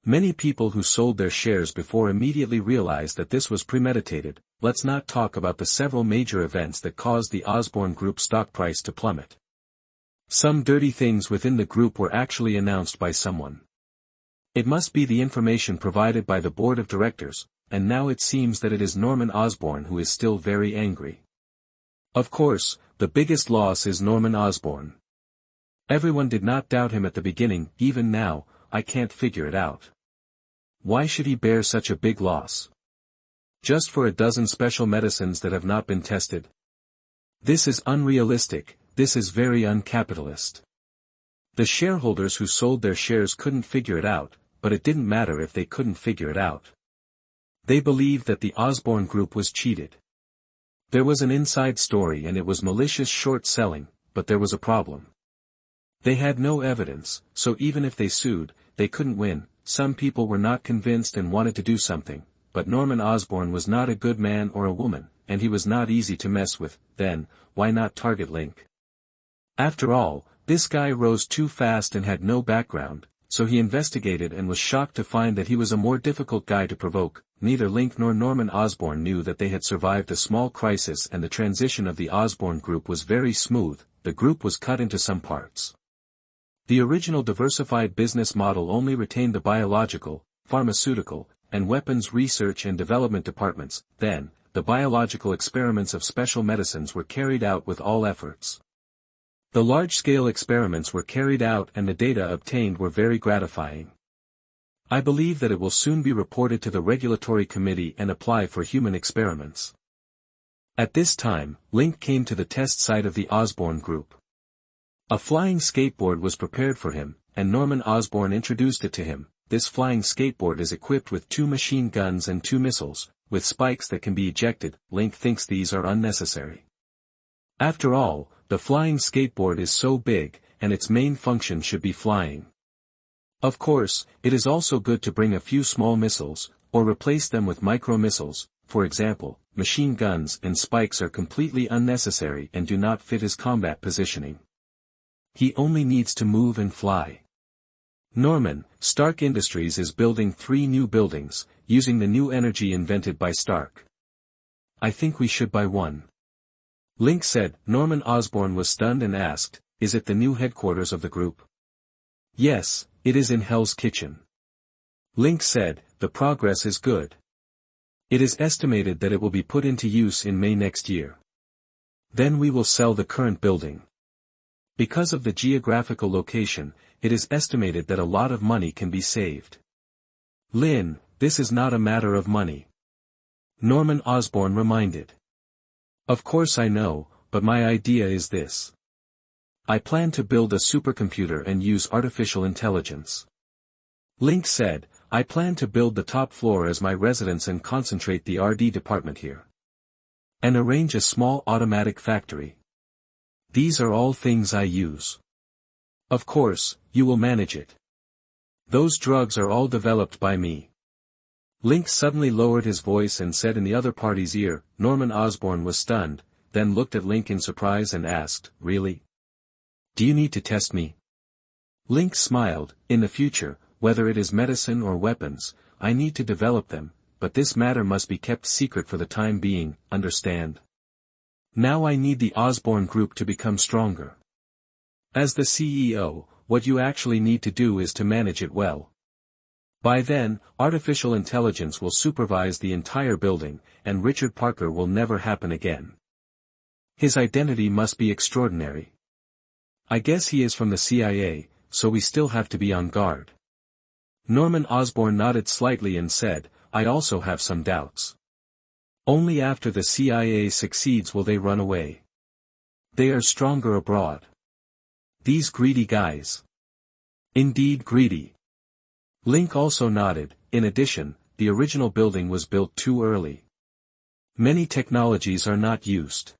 Many people who sold their shares before immediately realized that this was premeditated. Let's not talk about the several major events that caused the Osborn Group stock price to plummet. Some dirty things within the group were actually announced by someone. It must be the information provided by the board of directors, and now it seems that it is Norman Osborn who is still very angry. Of course, the biggest loss is Norman Osborn. Everyone did not doubt him at the beginning. Even now, I can't figure it out. Why should he bear such a big loss? Just for a dozen special medicines that have not been tested? This is unrealistic, this is very uncapitalist. The shareholders who sold their shares couldn't figure it out, but it didn't matter if they couldn't figure it out. They believed that the Osborn Group was cheated. There was an inside story and it was malicious short selling, but there was a problem. They had no evidence, so even if they sued, they couldn't win. Some people were not convinced and wanted to do something, but Norman Osborn was not a good man or a woman, and he was not easy to mess with. Then, why not target Link? After all, this guy rose too fast and had no background, so he investigated and was shocked to find that he was a more difficult guy to provoke. Neither Link nor Norman Osborn knew that they had survived a small crisis and the transition of the Osborn Group was very smooth. The group was cut into some parts. The original diversified business model only retained the biological, pharmaceutical, and weapons research and development departments. Then, the biological experiments of special medicines were carried out with all efforts. The large-scale experiments were carried out and the data obtained were very gratifying. I believe that it will soon be reported to the regulatory committee and apply for human experiments. At this time, Link came to the test site of the Osborn group. A flying skateboard was prepared for him, and Norman Osborn introduced it to him. This flying skateboard is equipped with 2 machine guns and 2 missiles, with spikes that can be ejected. Link thinks these are unnecessary. After all, the flying skateboard is so big, and its main function should be flying. Of course, it is also good to bring a few small missiles, or replace them with micro-missiles. For example, machine guns and spikes are completely unnecessary and do not fit his combat positioning. He only needs to move and fly. Norman, Stark Industries is building 3 new buildings, using the new energy invented by Stark. I think we should buy one. Link said. Norman Osborn was stunned and asked, is it the new headquarters of the group? Yes, it is in Hell's Kitchen. Link said, the progress is good. It is estimated that it will be put into use in May next year. Then we will sell the current building. Because of the geographical location, it is estimated that a lot of money can be saved. Lin, this is not a matter of money. Norman Osborn reminded. Of course I know, but my idea is this. I plan to build a supercomputer and use artificial intelligence. Link said, I plan to build the top floor as my residence and concentrate the R&D department here. And arrange a small automatic factory. These are all things I use. Of course, you will manage it. Those drugs are all developed by me. Link suddenly lowered his voice and said in the other party's ear. Norman Osborn was stunned, then looked at Link in surprise and asked, really? Do you need to test me? Link smiled. In the future, whether it is medicine or weapons, I need to develop them, but this matter must be kept secret for the time being, understand? Now I need the Osborn group to become stronger. As the CEO, what you actually need to do is to manage it well. By then, artificial intelligence will supervise the entire building, and Richard Parker will never happen again. His identity must be extraordinary. I guess he is from the CIA, so we still have to be on guard. Norman Osborn nodded slightly and said, I also have some doubts. Only after the CIA succeeds will they run away. They are stronger abroad. These greedy guys. Indeed greedy. Link also nodded. In addition, the original building was built too early. Many technologies are not used.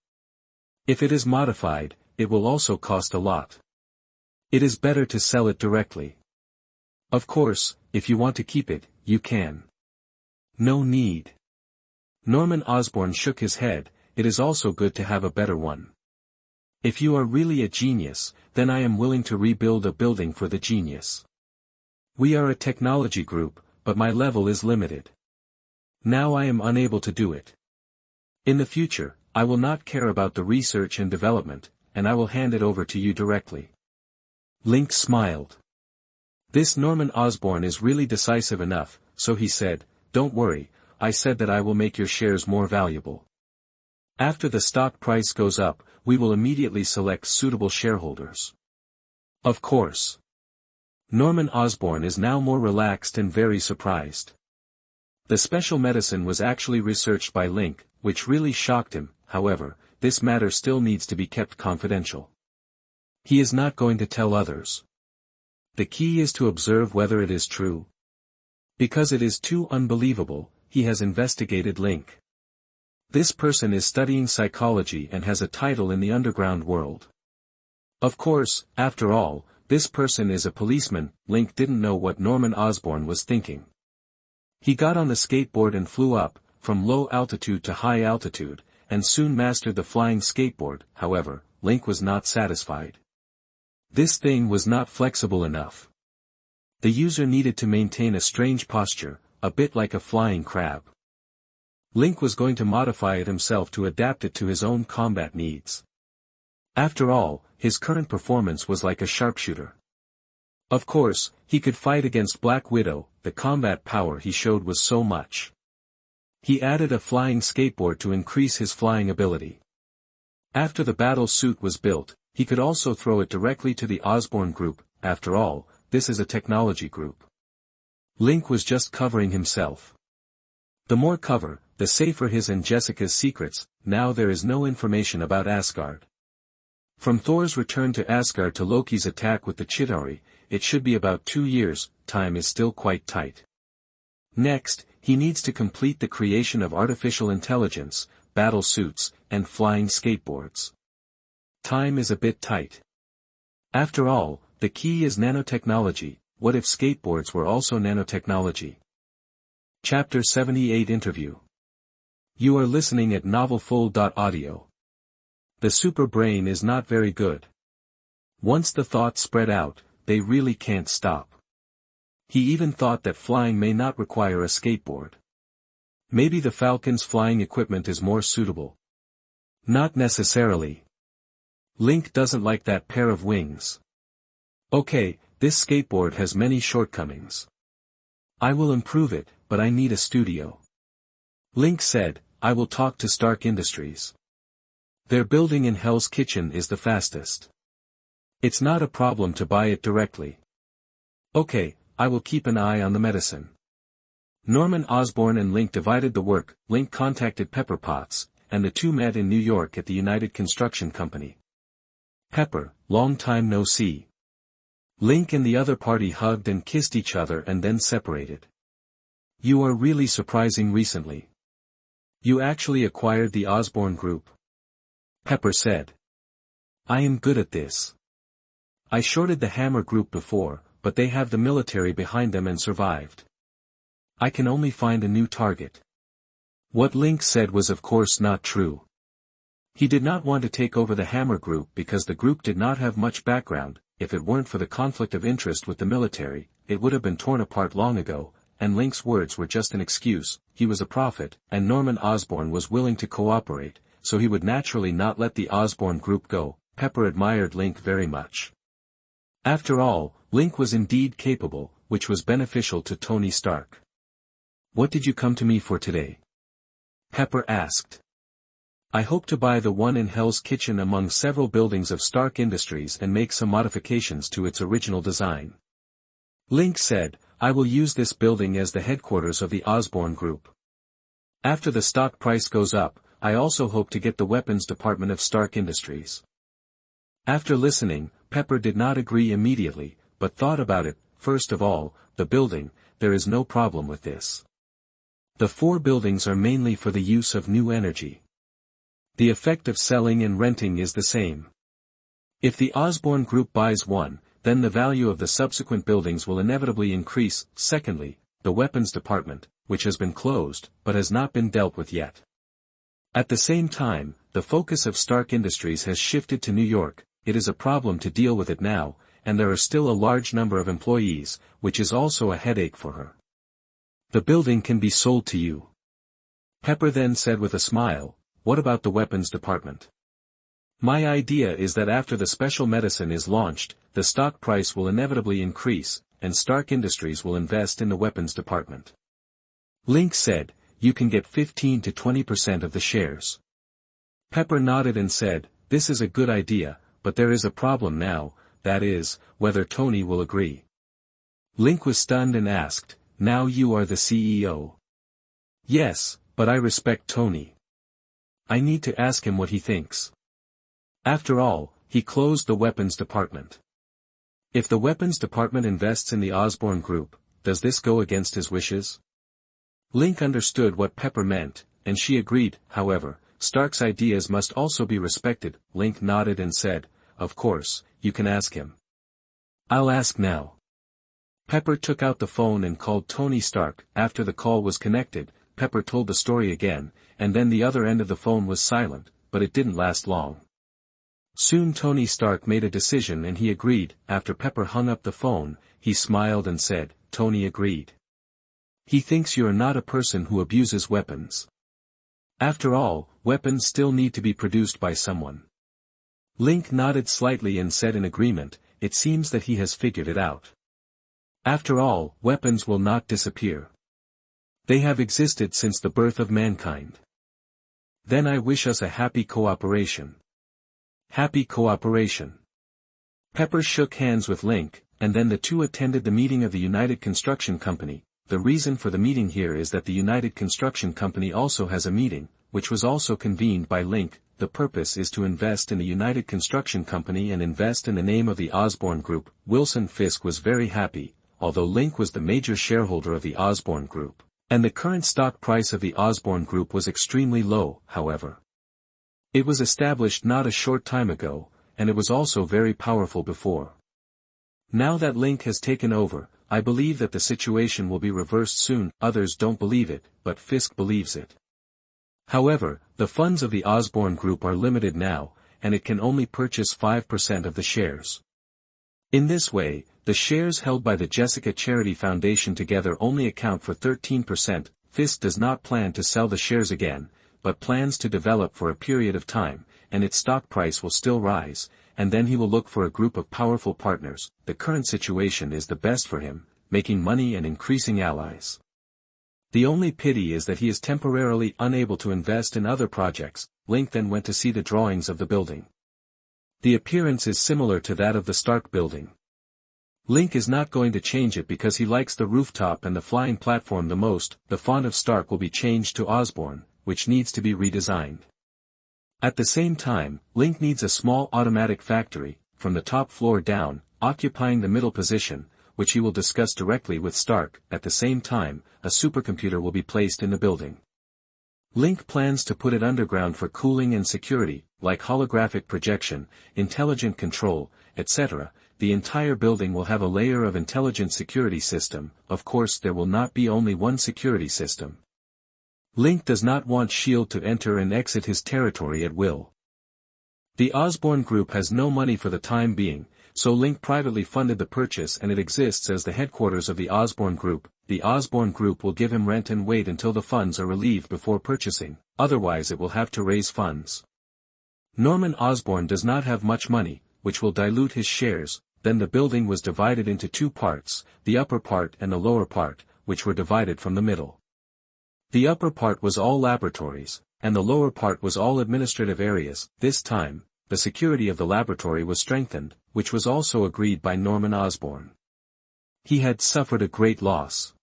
If it is modified, it will also cost a lot. It is better to sell it directly. Of course, if you want to keep it, you can. No need. Norman Osborn shook his head. It is also good to have a better one. If you are really a genius, then I am willing to rebuild a building for the genius. We are a technology group, but my level is limited. Now I am unable to do it. In the future, I will not care about the research and development, and I will hand it over to you directly. Link smiled. This Norman Osborn is really decisive enough, so he said, don't worry, I said that I will make your shares more valuable. After the stock price goes up, we will immediately select suitable shareholders. Of course. Norman Osborn is now more relaxed and very surprised. The special medicine was actually researched by Link, which really shocked him. However, this matter still needs to be kept confidential. He is not going to tell others. The key is to observe whether it is true. Because it is too unbelievable, he has investigated Link. This person is studying psychology and has a title in the underground world. Of course, after all, this person is a policeman. Link didn't know what Norman Osborn was thinking. He got on the skateboard and flew up, from low altitude to high altitude, and soon mastered the flying skateboard. However, Link was not satisfied. This thing was not flexible enough. The user needed to maintain a strange posture, a bit like a flying crab. Link was going to modify it himself to adapt it to his own combat needs. After all, his current performance was like a sharpshooter. Of course, he could fight against Black Widow. The combat power he showed was so much. He added a flying skateboard to increase his flying ability. After the battle suit was built, he could also throw it directly to the Osborn group. After all, this is a technology group. Link was just covering himself. The more cover, the safer his and Jessica's secrets. Now there is no information about Asgard. From Thor's return to Asgard to Loki's attack with the Chitauri, it should be about 2 years. Time is still quite tight. Next, he needs to complete the creation of artificial intelligence, battle suits, and flying skateboards. Time is a bit tight. After all, the key is nanotechnology. What if skateboards were also nanotechnology? Chapter 78 Interview. You are listening at NovelsNew. The super brain is not very good. Once the thoughts spread out, they really can't stop. He even thought that flying may not require a skateboard. Maybe the Falcon's flying equipment is more suitable. Not necessarily. Link doesn't like that pair of wings. Okay, this skateboard has many shortcomings. I will improve it, but I need a studio. Link said, I will talk to Stark Industries. Their building in Hell's Kitchen is the fastest. It's not a problem to buy it directly. Okay, I will keep an eye on the medicine. Norman Osborn and Link divided the work. Link contacted Pepper Potts, and the two met in New York at the United Construction Company. Pepper, long time no see. Link and the other party hugged and kissed each other and then separated. You are really surprising recently. You actually acquired the Osborn Group. Pepper said. I am good at this. I shorted the Hammer Group before, but they have the military behind them and survived. I can only find a new target. What Link said was of course not true. He did not want to take over the Hammer Group because the group did not have much background. If it weren't for the conflict of interest with the military, it would have been torn apart long ago, and Link's words were just an excuse. He was a prophet, and Norman Osborn was willing to cooperate, so he would naturally not let the Osborn Group go. Pepper admired Link very much. After all, Link was indeed capable, which was beneficial to Tony Stark. What did you come to me for today? Pepper asked. I hope to buy the one in Hell's Kitchen among several buildings of Stark Industries and make some modifications to its original design. Link said, I will use this building as the headquarters of the Osborn Group. After the stock price goes up, I also hope to get the weapons department of Stark Industries. After listening, Pepper did not agree immediately, but thought about it. First of all, the building, there is no problem with this. The 4 buildings are mainly for the use of new energy. The effect of selling and renting is the same. If the Osborn Group buys one, then the value of the subsequent buildings will inevitably increase. Secondly, the weapons department, which has been closed, but has not been dealt with yet. At the same time, the focus of Stark Industries has shifted to New York. It is a problem to deal with it now, and there are still a large number of employees, which is also a headache for her. The building can be sold to you. Pepper then said with a smile, what about the weapons department? My idea is that after the special medicine is launched, the stock price will inevitably increase, and Stark Industries will invest in the weapons department. Link said, you can get 15 to 20% of the shares. Pepper nodded and said, this is a good idea, but there is a problem now, that is, whether Tony will agree. Link was stunned and asked, now you are the CEO. Yes, but I respect Tony. I need to ask him what he thinks. After all, he closed the weapons department. If the weapons department invests in the Osborn Group, does this go against his wishes? Link understood what Pepper meant, and she agreed. However, Stark's ideas must also be respected. Link nodded and said, of course, you can ask him. I'll ask now. Pepper took out the phone and called Tony Stark. After the call was connected, Pepper told the story again, and then the other end of the phone was silent, but it didn't last long. Soon Tony Stark made a decision and he agreed. After Pepper hung up the phone, he smiled and said, Tony agreed. He thinks you're not a person who abuses weapons. After all, weapons still need to be produced by someone. Link nodded slightly and said in agreement, it seems that he has figured it out. After all, weapons will not disappear. They have existed since the birth of mankind. Then I wish us a happy cooperation. Happy cooperation. Pepper shook hands with Link, and then the two attended the meeting of the United Construction Company. the reason for the meeting here is that the United Construction Company also has a meeting, which was also convened by Link. The purpose is to invest in the United Construction Company and invest in the name of the Osborne Group. Wilson Fisk was very happy, although Link was the major shareholder of the Osborne Group, and the current stock price of the Osborne Group was extremely low, however. It was established not a short time ago, and it was also very powerful before. Now that Link has taken over, I believe that the situation will be reversed soon. Others don't believe it, but Fisk believes it. However, the funds of the Osborne Group are limited now, and it can only purchase 5% of the shares. In this way, the shares held by the Jessica Charity Foundation together only account for 13%. Fisk does not plan to sell the shares again, but plans to develop for a period of time, and its stock price will still rise, and then he will look for a group of powerful partners. The current situation is the best for him, making money and increasing allies. The only pity is that he is temporarily unable to invest in other projects. Link then went to see the drawings of the building. The appearance is similar to that of the Stark building. Link is not going to change it because he likes the rooftop and the flying platform the most. The font of Stark will be changed to Osborne, which needs to be redesigned. At the same time, Link needs a small automatic factory, from the top floor down, occupying the middle position, which he will discuss directly with Stark. At the same time, a supercomputer will be placed in the building. Link plans to put it underground for cooling and security, like holographic projection, intelligent control, etc. The entire building will have a layer of intelligent security system. Of course, there will not be only one security system. Link does not want S.H.I.E.L.D. to enter and exit his territory at will. The Osborne Group has no money for the time being, so Link privately funded the purchase and it exists as the headquarters of the Osborne Group. The Osborne Group will give him rent and wait until the funds are relieved before purchasing, otherwise it will have to raise funds. Norman Osborne does not have much money, which will dilute his shares. Then the building was divided into two parts, the upper part and the lower part, which were divided from the middle. The upper part was all laboratories, and the lower part was all administrative areas. This time, the security of the laboratory was strengthened, which was also agreed by Norman Osborne. He had suffered a great loss.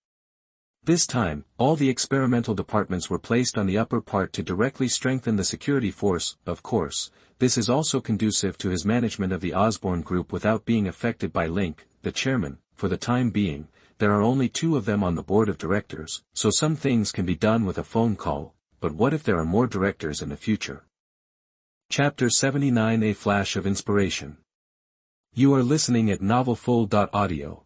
This time, all the experimental departments were placed on the upper part to directly strengthen the security force. Of course, this is also conducive to his management of the Osborne Group without being affected by Link, the chairman. For the time being, there are only two of them on the board of directors, so some things can be done with a phone call, but what if there are more directors in the future? Chapter 79: A Flash of Inspiration. You are listening at NovelsNew.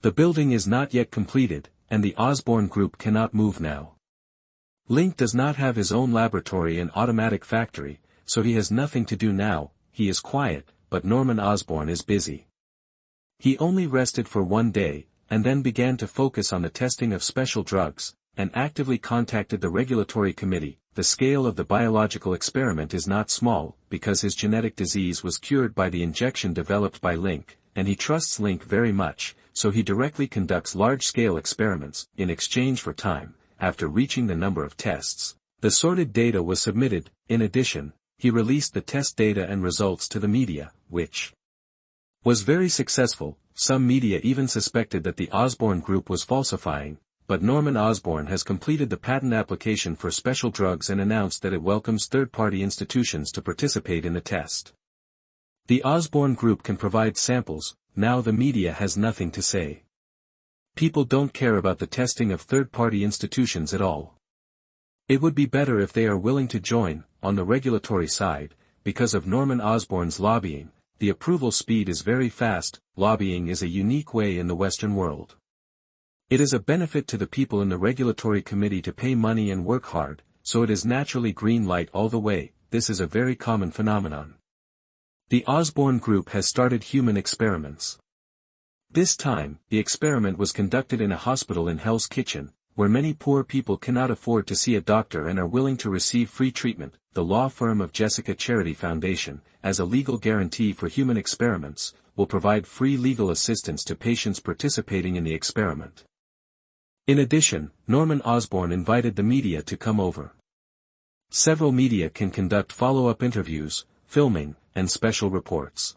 The building is not yet completed, and the Osborne Group cannot move now. Link does not have his own laboratory and automatic factory, so he has nothing to do now. He is quiet, but Norman Osborne is busy. He only rested for one day, and then began to focus on the testing of special drugs, and actively contacted the regulatory committee. The scale of the biological experiment is not small, because his genetic disease was cured by the injection developed by Link, and he trusts Link very much, so he directly conducts large-scale experiments. In exchange for time, after reaching the number of tests, the sorted data was submitted. In addition, he released the test data and results to the media, which was very successful. Some media even suspected that the Osborne Group was falsifying, but Norman Osborne has completed the patent application for special drugs and announced that it welcomes third-party institutions to participate in the test. The Osborne Group can provide samples. Now the media has nothing to say. People don't care about the testing of third-party institutions at all. It would be better if they are willing to join. On the regulatory side, because of Norman Osborne's lobbying, the approval speed is very fast. Lobbying is a unique way in the Western world. It is a benefit to the people in the regulatory committee to pay money and work hard, so it is naturally green light all the way. This is a very common phenomenon. The Osborne Group has started human experiments. This time, the experiment was conducted in a hospital in Hell's Kitchen, where many poor people cannot afford to see a doctor and are willing to receive free treatment. The law firm of Jessica Charity Foundation, as a legal guarantee for human experiments, will provide free legal assistance to patients participating in the experiment. In addition, Norman Osborne invited the media to come over. Several media can conduct follow-up interviews, filming, and special reports.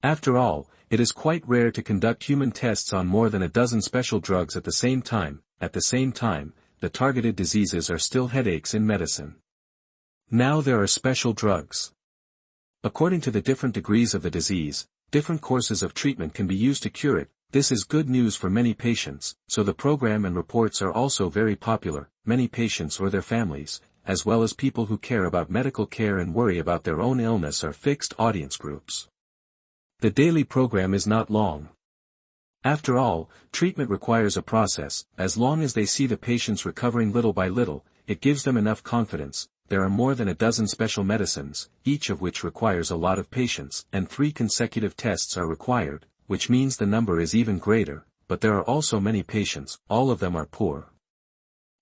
After all, it is quite rare to conduct human tests on more than a dozen special drugs at the same time. At the same time, the targeted diseases are still headaches in medicine. Now there are special drugs. According to the different degrees of the disease, different courses of treatment can be used to cure it. This is good news for many patients, so the program and reports are also very popular. Many patients or their families, as well as people who care about medical care and worry about their own illness, are fixed audience groups. The daily program is not long. After all, treatment requires a process. As long as they see the patients recovering little by little, it gives them enough confidence. There are more than a dozen special medicines, each of which requires a lot of patience, and 3 consecutive tests are required, which means the number is even greater, but there are also many patients, all of them are poor.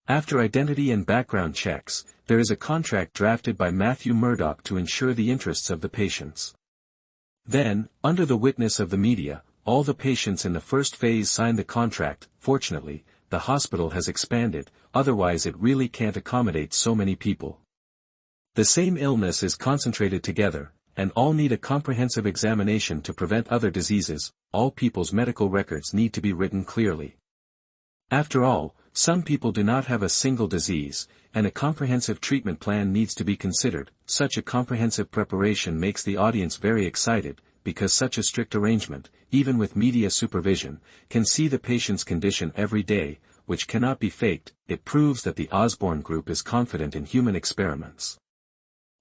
After identity and background checks, there is a contract drafted by Matthew Murdoch to ensure the interests of the patients. Then, under the witness of the media, all the patients in the first phase sign the contract. Fortunately, the hospital has expanded, otherwise it really can't accommodate so many people. The same illness is concentrated together, and all need a comprehensive examination to prevent other diseases. All people's medical records need to be written clearly. After all, some people do not have a single disease, and a comprehensive treatment plan needs to be considered. Such a comprehensive preparation makes the audience very excited, because such a strict arrangement, even with media supervision, can see the patient's condition every day, which cannot be faked. It proves that the Osborne group is confident in human experiments.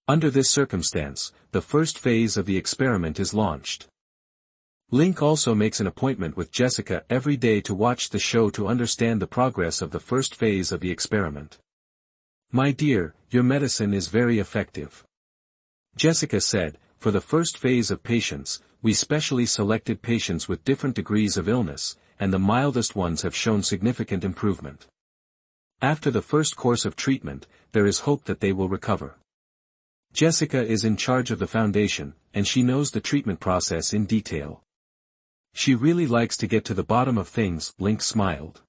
Under this circumstance, the first phase of the experiment is launched. Link also makes an appointment with Jessica every day to watch the show to understand the progress of the first phase of the experiment. "My dear, your medicine is very effective," Jessica said. "For the first phase of patients, we specially selected patients with different degrees of illness, and the mildest ones have shown significant improvement. After the first course of treatment, there is hope that they will recover." Jessica is in charge of the foundation, and she knows the treatment process in detail. She really likes to get to the bottom of things. Link smiled.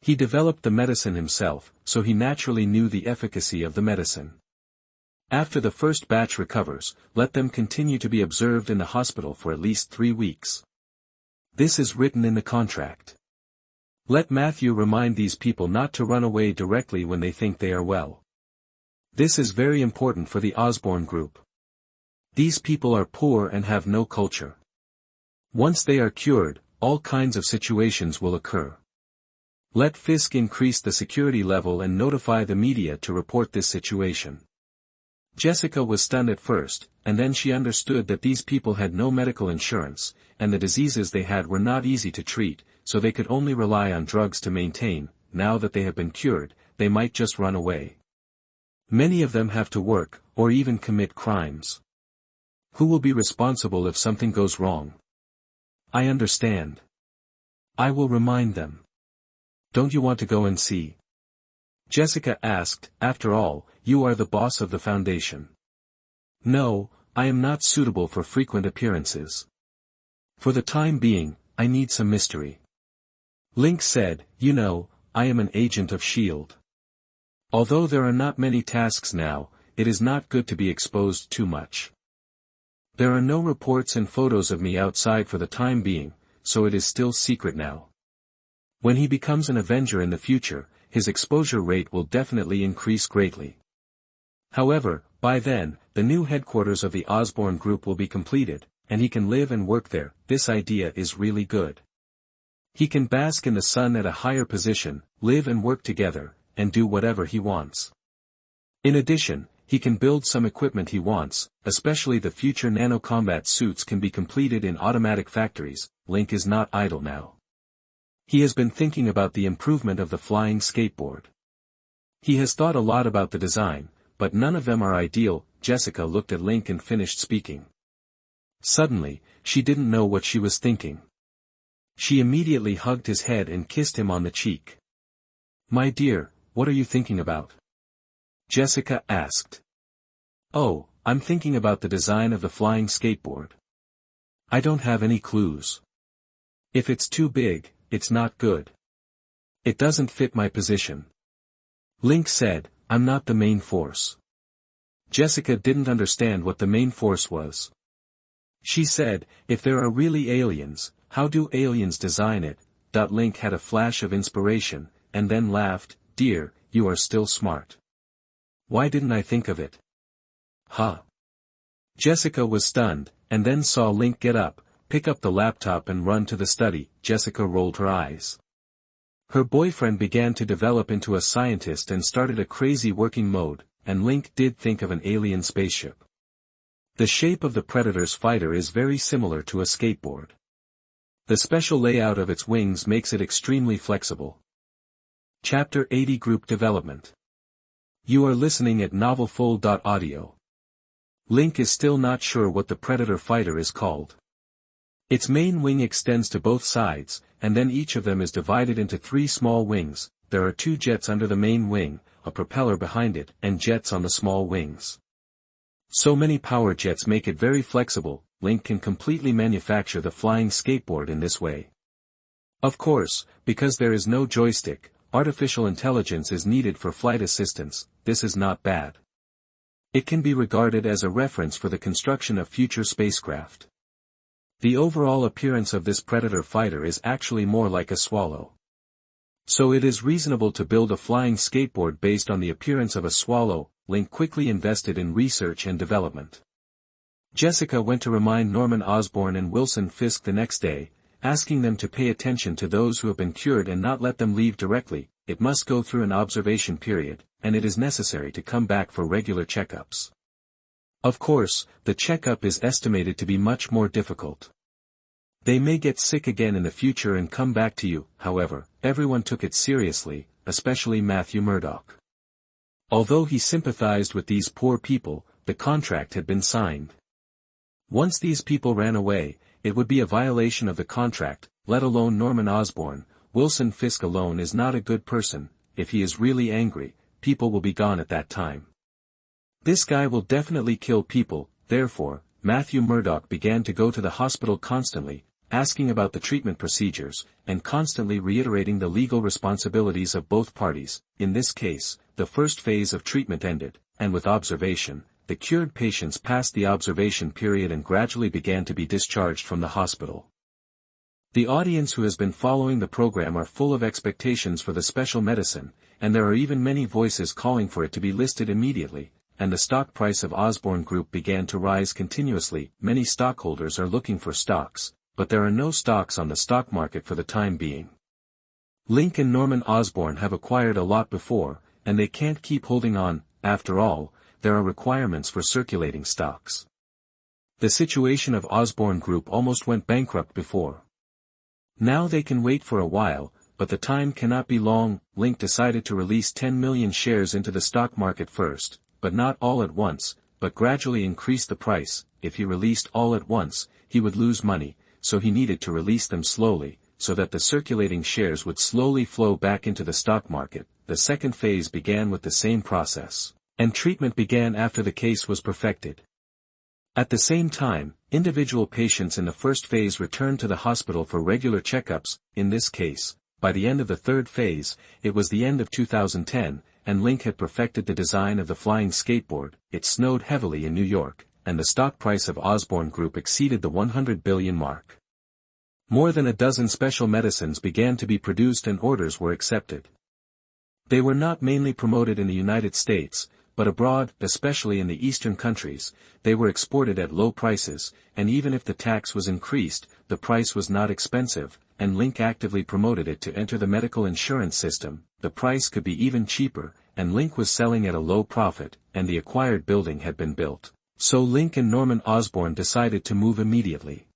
He developed the medicine himself, so he naturally knew the efficacy of the medicine. After the first batch recovers, let them continue to be observed in the hospital for at least 3 weeks. This is written in the contract. Let Matthew remind these people not to run away directly when they think they are well. This is very important for the Osborne group. These people are poor and have no culture. Once they are cured, all kinds of situations will occur. Let Fisk increase the security level and notify the media to report this situation. Jessica was stunned at first, and then she understood that these people had no medical insurance, and the diseases they had were not easy to treat, so they could only rely on drugs to maintain. Now that they have been cured, they might just run away. Many of them have to work, or even commit crimes. Who will be responsible if something goes wrong? I understand. I will remind them. Don't you want to go and see? Jessica asked. After all, you are the boss of the foundation. No, I am not suitable for frequent appearances. For the time being, I need some mystery. Link said, "You know, I am an agent of S.H.I.E.L.D. Although there are not many tasks now, it is not good to be exposed too much. There are no reports and photos of me outside for the time being, so it is still secret now. When he becomes an Avenger in the future, his exposure rate will definitely increase greatly. However, by then, the new headquarters of the Osborne group will be completed, and he can live and work there. This idea is really good. He can bask in the sun at a higher position, live and work together, and do whatever he wants. In addition, he can build some equipment he wants, especially the future nano-combat suits can be completed in automatic factories. Link is not idle now. He has been thinking about the improvement of the flying skateboard. He has thought a lot about the design, but none of them are ideal. Jessica looked at Link and finished speaking. Suddenly, she didn't know what she was thinking. She immediately hugged his head and kissed him on the cheek. "My dear, what are you thinking about?" Jessica asked. "Oh, I'm thinking about the design of the flying skateboard. I don't have any clues. If it's too big, it's not good. It doesn't fit my position." Link said, "I'm not the main force." Jessica didn't understand what the main force was. She said, if there are really aliens, how do aliens design it? Link had a flash of inspiration, and then laughed, dear, you are still smart. Why didn't I think of it? Huh. Jessica was stunned, and then saw Link get up, pick up the laptop and run to the study. Jessica rolled her eyes. Her boyfriend began to develop into a scientist and started a crazy working mode, and Link did think of an alien spaceship. The shape of the Predator's fighter is very similar to a skateboard. The special layout of its wings makes it extremely flexible. Chapter 80 Group Development. You are listening at NovelsNew. Link is still not sure what the Predator fighter is called. Its main wing extends to both sides, and then each of them is divided into 3 small wings. There are 2 jets under the main wing, a propeller behind it, and jets on the small wings. So many power jets make it very flexible. Link can completely manufacture the flying skateboard in this way. Of course, because there is no joystick, artificial intelligence is needed for flight assistance. This is not bad. It can be regarded as a reference for the construction of future spacecraft. The overall appearance of this Predator fighter is actually more like a swallow. So it is reasonable to build a flying skateboard based on the appearance of a swallow. Link quickly invested in research and development. Jessica went to remind Norman Osborn and Wilson Fisk the next day, asking them to pay attention to those who have been cured and not let them leave directly. It must go through an observation period, and it is necessary to come back for regular checkups. Of course, the checkup is estimated to be much more difficult. They may get sick again in the future and come back to you. However, everyone took it seriously, especially Matthew Murdoch. Although he sympathized with these poor people, the contract had been signed. Once these people ran away, it would be a violation of the contract, let alone Norman Osborn. Wilson Fisk alone is not a good person. If he is really angry, people will be gone at that time. This guy will definitely kill people. Therefore, Matthew Murdoch began to go to the hospital constantly, asking about the treatment procedures, and constantly reiterating the legal responsibilities of both parties. In this case, the first phase of treatment ended, and with observation, the cured patients passed the observation period and gradually began to be discharged from the hospital. The audience who has been following the program are full of expectations for the special medicine, and there are even many voices calling for it to be listed immediately, and the stock price of Osborn Group began to rise continuously. Many stockholders are looking for stocks, but there are no stocks on the stock market for the time being. Link and Norman Osborn have acquired a lot before, and they can't keep holding on. After all, there are requirements for circulating stocks. The situation of Osborn Group almost went bankrupt before. Now they can wait for a while, but the time cannot be long. Link decided to release 10 million shares into the stock market first, but not all at once, but gradually increase the price. If he released all at once, he would lose money, so he needed to release them slowly, so that the circulating shares would slowly flow back into the stock market. The second phase began with the same process, and treatment began after the case was perfected. At the same time, individual patients in the first phase returned to the hospital for regular checkups. In this case, by the end of the third phase, it was the end of 2010, and Link had perfected the design of the flying skateboard. It snowed heavily in New York, and the stock price of Osborn Group exceeded the 100 billion mark. More than a dozen special medicines began to be produced and orders were accepted. They were not mainly promoted in the United States, but abroad, especially in the eastern countries. They were exported at low prices, and even if the tax was increased, the price was not expensive, and Link actively promoted it to enter the medical insurance system. The price could be even cheaper, and Link was selling at a low profit, and the acquired building had been built. So Link and Norman Osborn decided to move immediately.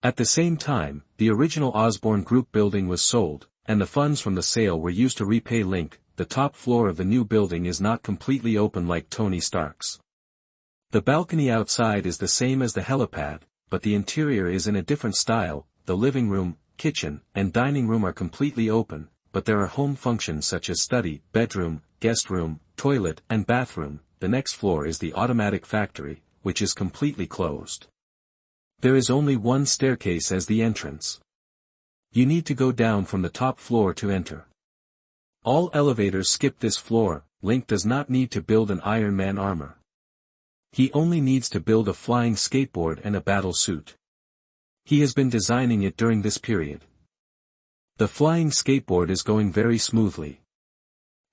At the same time, the original Osborn Group building was sold, and the funds from the sale were used to repay Link. The top floor of the new building is not completely open like Tony Stark's. The balcony outside is the same as the helipad, but the interior is in a different style. The living room, kitchen, and dining room are completely open, but there are home functions such as study, bedroom, guest room, toilet, and bathroom. The next floor is the automatic factory, which is completely closed. There is only one staircase as the entrance. You need to go down from the top floor to enter. All elevators skip this floor. Link does not need to build an Iron Man armor. He only needs to build a flying skateboard and a battle suit. He has been designing it during this period. The flying skateboard is going very smoothly.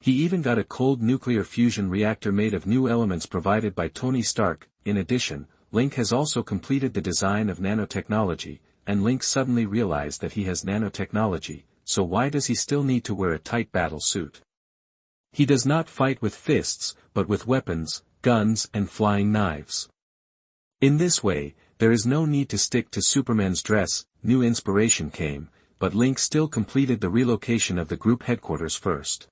He even got a cold nuclear fusion reactor made of new elements provided by Tony Stark. In addition, Link has also completed the design of nanotechnology, and Link suddenly realized that he has nanotechnology, so why does he still need to wear a tight battle suit? He does not fight with fists, but with weapons, guns and flying knives. In this way, there is no need to stick to Superman's dress. New inspiration came, but Link still completed the relocation of the group headquarters first.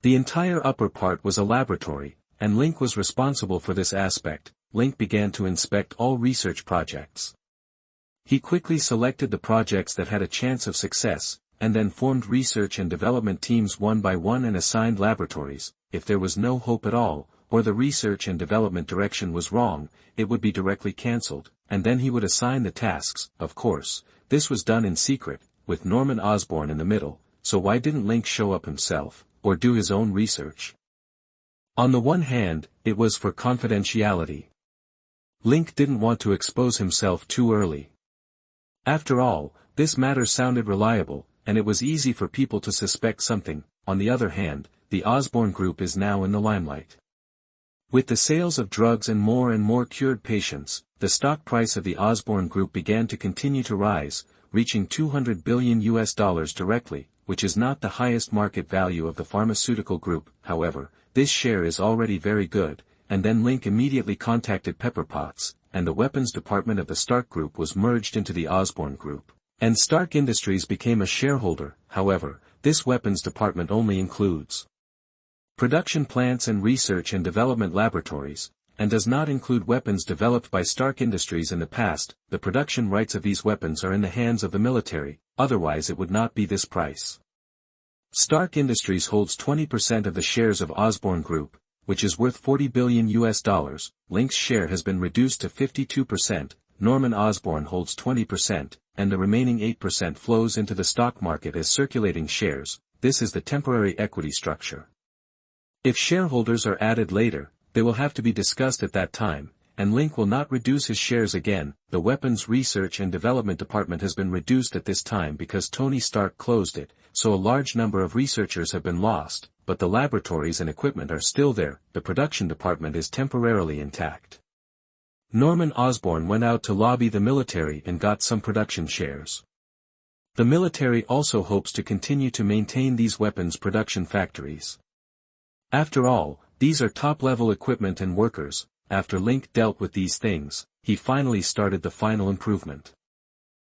The entire upper part was a laboratory, and Link was responsible for this aspect. Link began to inspect all research projects. He quickly selected the projects that had a chance of success, and then formed research and development teams one by one and assigned laboratories. If there was no hope at all, or the research and development direction was wrong, it would be directly cancelled, and then he would assign the tasks. Of course, this was done in secret, with Norman Osborn in the middle, so why didn't Link show up himself, or do his own research? On the one hand, it was for confidentiality. Link didn't want to expose himself too early. After all, this matter sounded reliable, and it was easy for people to suspect something. On the other hand, the Osborn group is now in the limelight. With the sales of drugs and more cured patients, the stock price of the Osborn group began to continue to rise, reaching $200 billion directly, which is not the highest market value of the pharmaceutical group. However, this share is already very good, and then Link immediately contacted Pepper Potts, and the weapons department of the Stark Group was merged into the Osborn Group, and Stark Industries became a shareholder. However, this weapons department only includes production plants and research and development laboratories, and does not include weapons developed by Stark Industries in the past. The production rights of these weapons are in the hands of the military, otherwise it would not be this price. Stark Industries holds 20% of the shares of Osborn Group, which is worth $40 billion. Link's share has been reduced to 52%, Norman Osborn holds 20%, and the remaining 8% flows into the stock market as circulating shares. This is the temporary equity structure. If shareholders are added later, they will have to be discussed at that time, and Link will not reduce his shares again. The Weapons Research and Development Department has been reduced at this time because Tony Stark closed it, so a large number of researchers have been lost, but the laboratories and equipment are still there. The production department is temporarily intact. Norman Osborn went out to lobby the military and got some production shares. The military also hopes to continue to maintain these weapons production factories. After all, these are top-level equipment and workers. After Link dealt with these things, he finally started the final improvement.